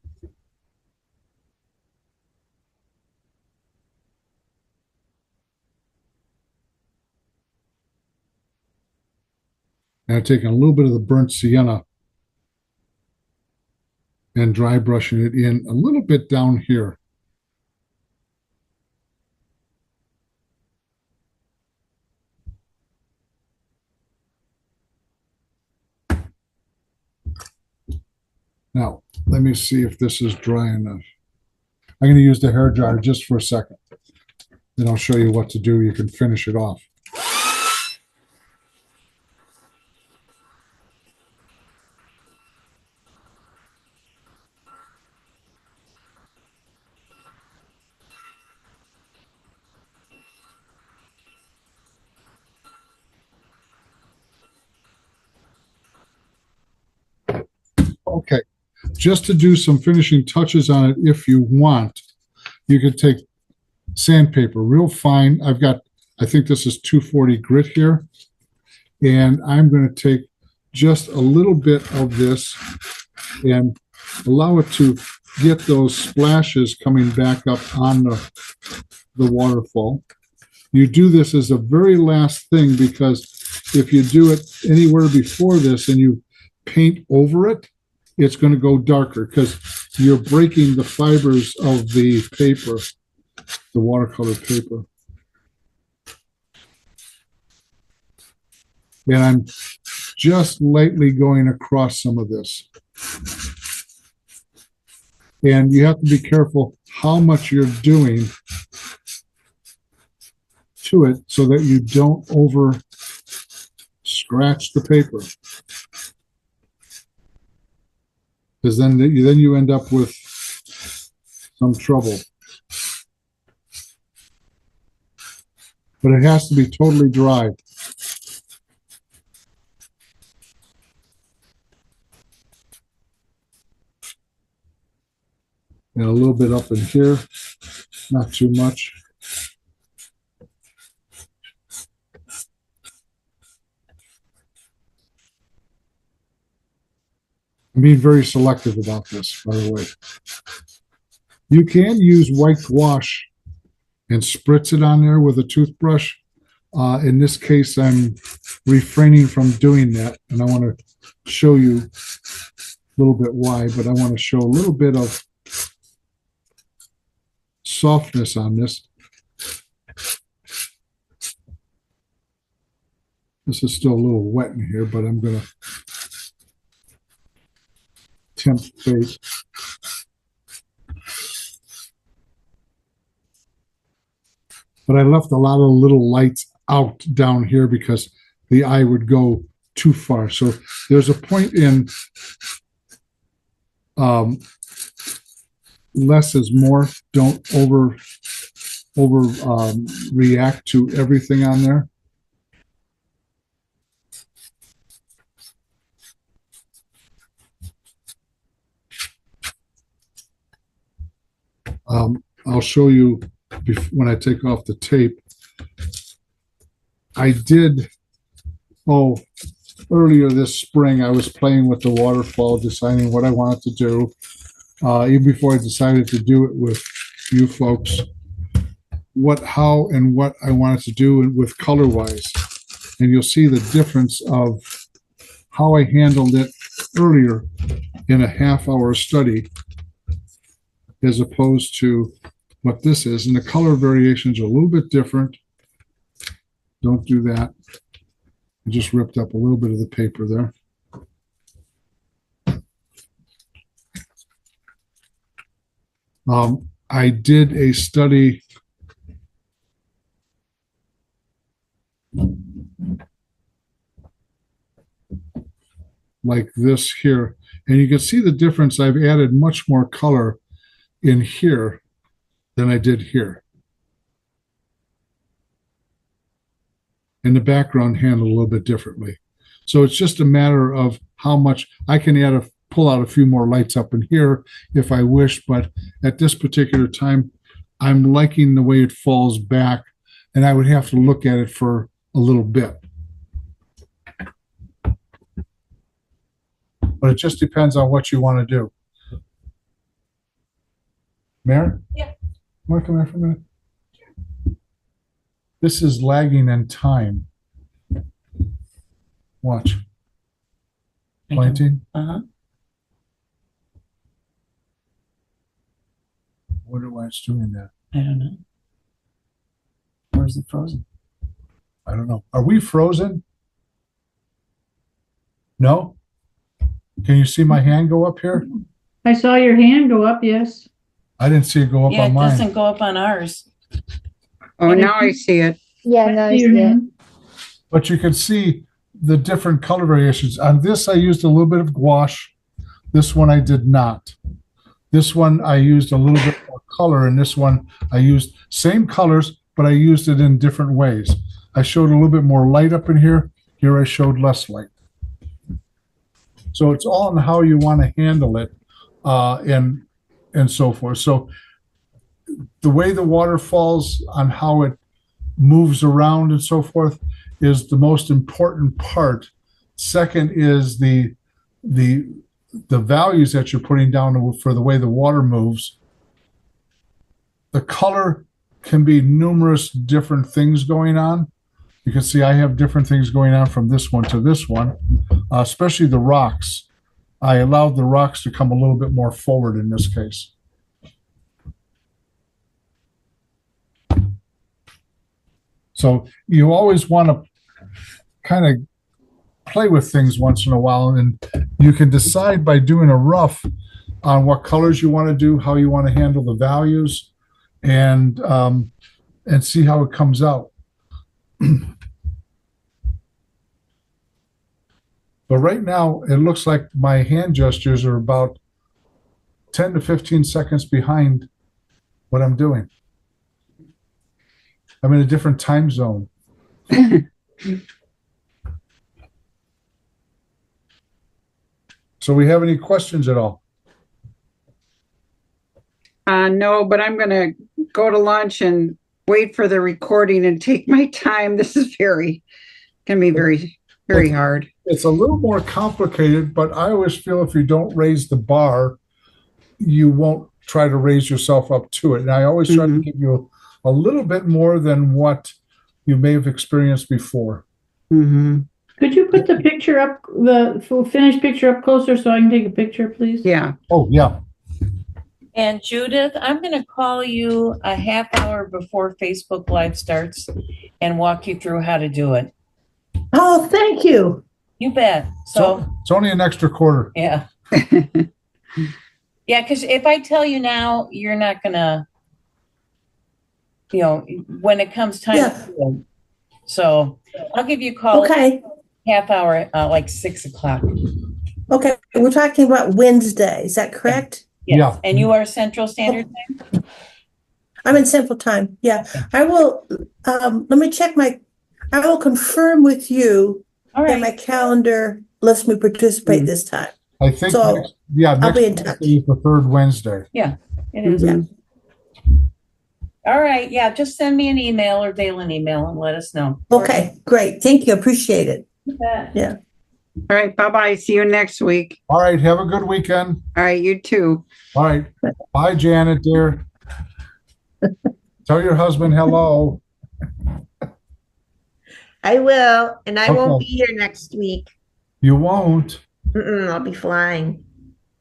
And I'm taking a little bit of the burnt sienna and dry brushing it in a little bit down here. Now, let me see if this is dry enough. I'm going to use the hair dryer just for a second. Then I'll show you what to do. You can finish it off. Okay, just to do some finishing touches on it, if you want, you could take sandpaper real fine. I've got I think this is 240 grit here. And I'm going to take just a little bit of this and allow it to get those splashes coming back up on the waterfall. You do this as a very last thing, because if you do it anywhere before this and you paint over it, it's going to go darker because you're breaking the fibers of the paper, the watercolor paper. And I'm just lightly going across some of this. And you have to be careful how much you're doing to it so that you don't over scratch the paper. Because then you end up with some trouble. But it has to be totally dry. And a little bit up in here, not too much. I'm being very selective about this, by the way. You can use white gouache and spritz it on there with a toothbrush. In this case, I'm refraining from doing that, and I want to show you a little bit why, but I want to show a little bit of softness on this. This is still a little wet in here, but I'm going to tempt fate. But I left a lot of little lights out down here because the eye would go too far. So there's a point in less is more. Don't over react to everything on there. I'll show you when I take off the tape. I did, earlier this spring, I was playing with the waterfall, deciding what I wanted to do. Even before I decided to do it with you folks, how and what I wanted to do with color-wise. And you'll see the difference of how I handled it earlier in a half-hour study as opposed to what this is. And the color variations are a little bit different. Don't do that. I just ripped up a little bit of the paper there. I did a study like this here, and you can see the difference. I've added much more color in here than I did here. And the background handled a little bit differently. So it's just a matter of how much I can pull out a few more lights up in here if I wish, but at this particular time, I'm liking the way it falls back, and I would have to look at it for a little bit. But it just depends on what you want to do. Mary? Yeah. Want to come here for a minute? This is lagging in time. Watch. Planting. Uh-huh. I wonder why it's doing that. I don't know. Or is it frozen? I don't know. Are we frozen? No? Can you see my hand go up here? I saw your hand go up, yes. I didn't see it go up Yeah, on it mine. doesn't go up on ours. Oh, now I see it. Yeah, no, I I see see your it. hand. But you can see the different color variations. On this, I used a little bit of gouache. This one I did not. This one I used a little bit more color, and this one I used same colors, but I used it in different ways. I showed a little bit more light up in here. Here I showed less light. So it's all in how you want to handle it, and so forth. So the way the water falls on how it moves around and so forth is the most important part. Second is the values that you're putting down for the way the water moves. The color can be numerous different things going on. You can see I have different things going on from this one to this one, especially the rocks. I allowed the rocks to come a little bit more forward in this case. So you always want to kind of play with things once in a while, and you can decide by doing a rough on what colors you want to do, how you want to handle the values, and see how it comes out. But right now, it looks like my hand gestures are about 10 to 15 seconds behind what I'm doing. I'm in a different time zone. So we have any questions at all? No, but I'm gonna go to lunch and wait for the recording and take my time. This is can be very, very hard. It's a little more complicated, but I always feel if you don't raise the bar, you won't try to raise yourself up to it. And I always try to give you a little bit more than what you may have experienced before. Mm-hmm. Could you put the picture up, the finished picture up closer so I can take a picture, please? Yeah. Oh, yeah. And Judith, I'm going to call you a half hour before Facebook Live starts and walk you through how to do it. Oh, thank you. You bet. So, It's only an extra quarter. yeah. Yeah, because if I tell you now, you're not going to, when it comes time. Yeah. So I'll give you a call Okay. half hour, like 6 o'clock. Okay. We're talking about Wednesday. Is that correct? Yes. Yeah. And you are Central Standard Time? I'm in Central Time. Yeah. I will, let me check I will confirm with you All that my right. calendar lets me participate this time. I think, So, next be in Wednesday touch. is the third Wednesday. It is. Yeah. All right. Yeah. Just send me an email or Dale an email and let us know. Okay, great. Thank you. Appreciate it. You bet. Yeah. All right. Bye-bye. See you next week. All right. Have a good weekend. All right. You too. All right. Bye, Janet, dear. Tell your husband hello. I will, and I won't Okay. be here next week. You won't. I'll be flying.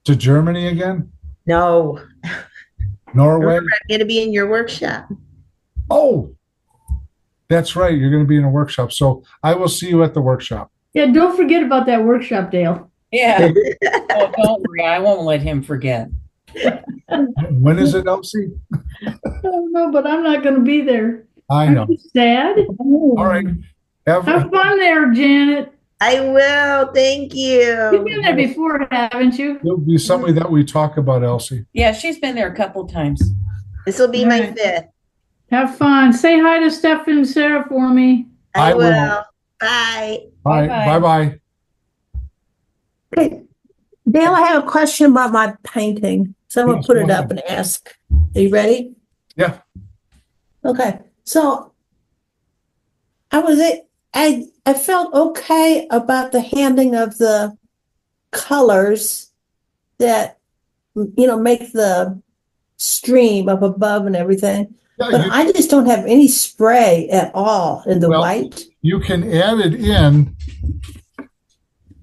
To Germany again? No, Norway? I'm going to be in your workshop. Oh, that's right. You're going to be in a workshop. So I will see you at the workshop. Yeah, don't forget about that workshop, Dale. Yeah. Oh, don't worry. I won't let him forget. When is it, Elsie? I don't know, but I'm not going to be there. I Aren't know. you sad? All right. Have fun there, Janet. I will. Thank You've you. been there before, haven't you? It'll be something that we talk about, Elsie. Yeah, she's been there a couple times. This will be my Right. 5th. Have fun. Say hi to Steph and Sarah for me. I I will. will. Bye. All right. Bye-bye. Bye-bye. Okay. Dale, I have a question about my painting. So I'm going Yes, to put it go up and ask. Are you ready? Yeah. Okay. So I felt okay about the handling of the colors that, make the stream up above and everything. Yeah, But I just don't have any spray at all in the Well, white. you can add it in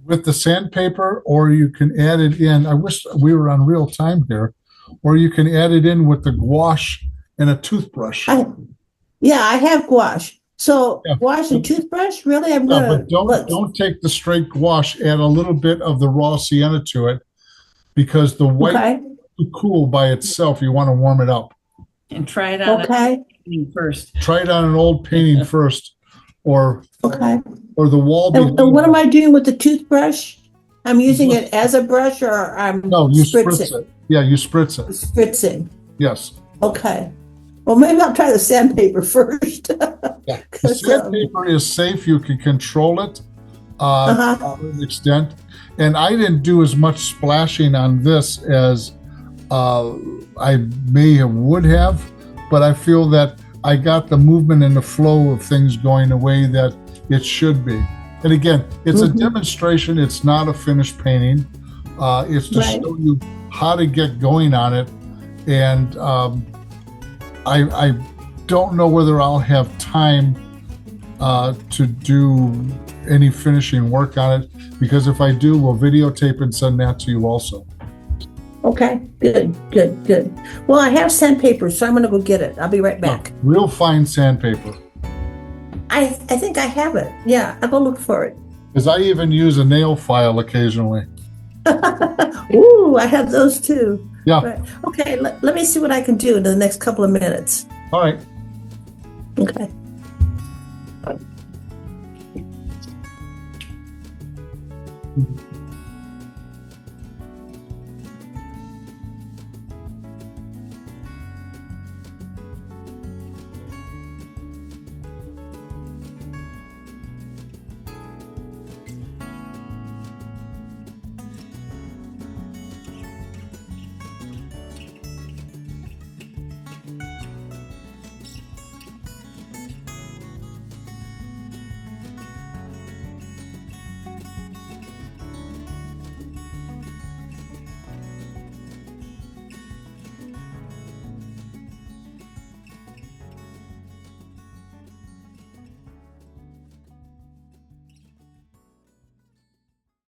with the sandpaper, or you can add it in. I wish we were on real time here. Or you can add it in with the gouache and a toothbrush. I have gouache. So Yeah. gouache and toothbrush, really? I'm Yeah, gonna but don't take the straight gouache. Add a little bit of the raw sienna to it, because the white okay, is too cool by itself. You want to warm it up. And try it on okay, first. Try it on an old painting first, or okay. the wall. And what am I doing with the toothbrush? I'm using it as a brush, or I'm No, you spritz it. Yeah, you spritz it. Spritzing. Yes. Okay. Well, maybe I'll try the sandpaper first. Yeah. The 'Cause, sandpaper is safe. You can control it Uh-huh. to an extent. And I didn't do as much splashing on this as I would have, but I feel that I got the movement and the flow of things going the way that it should be. And again, it's a demonstration. It's not a finished painting. It's to Right. show you how to get going on it. And I don't know whether I'll have time to do any finishing work on it, because if I do, we'll videotape and send that to you also. Okay, good. Well, I have sandpaper, so I'm gonna go get it. I'll be right back. Real fine sandpaper. I think I have it. Yeah, I'll go look for it. Because I even use a nail file occasionally. Ooh, I have those too. Yeah. Right. Okay, let me see what I can do in the next couple of minutes. All right. Okay.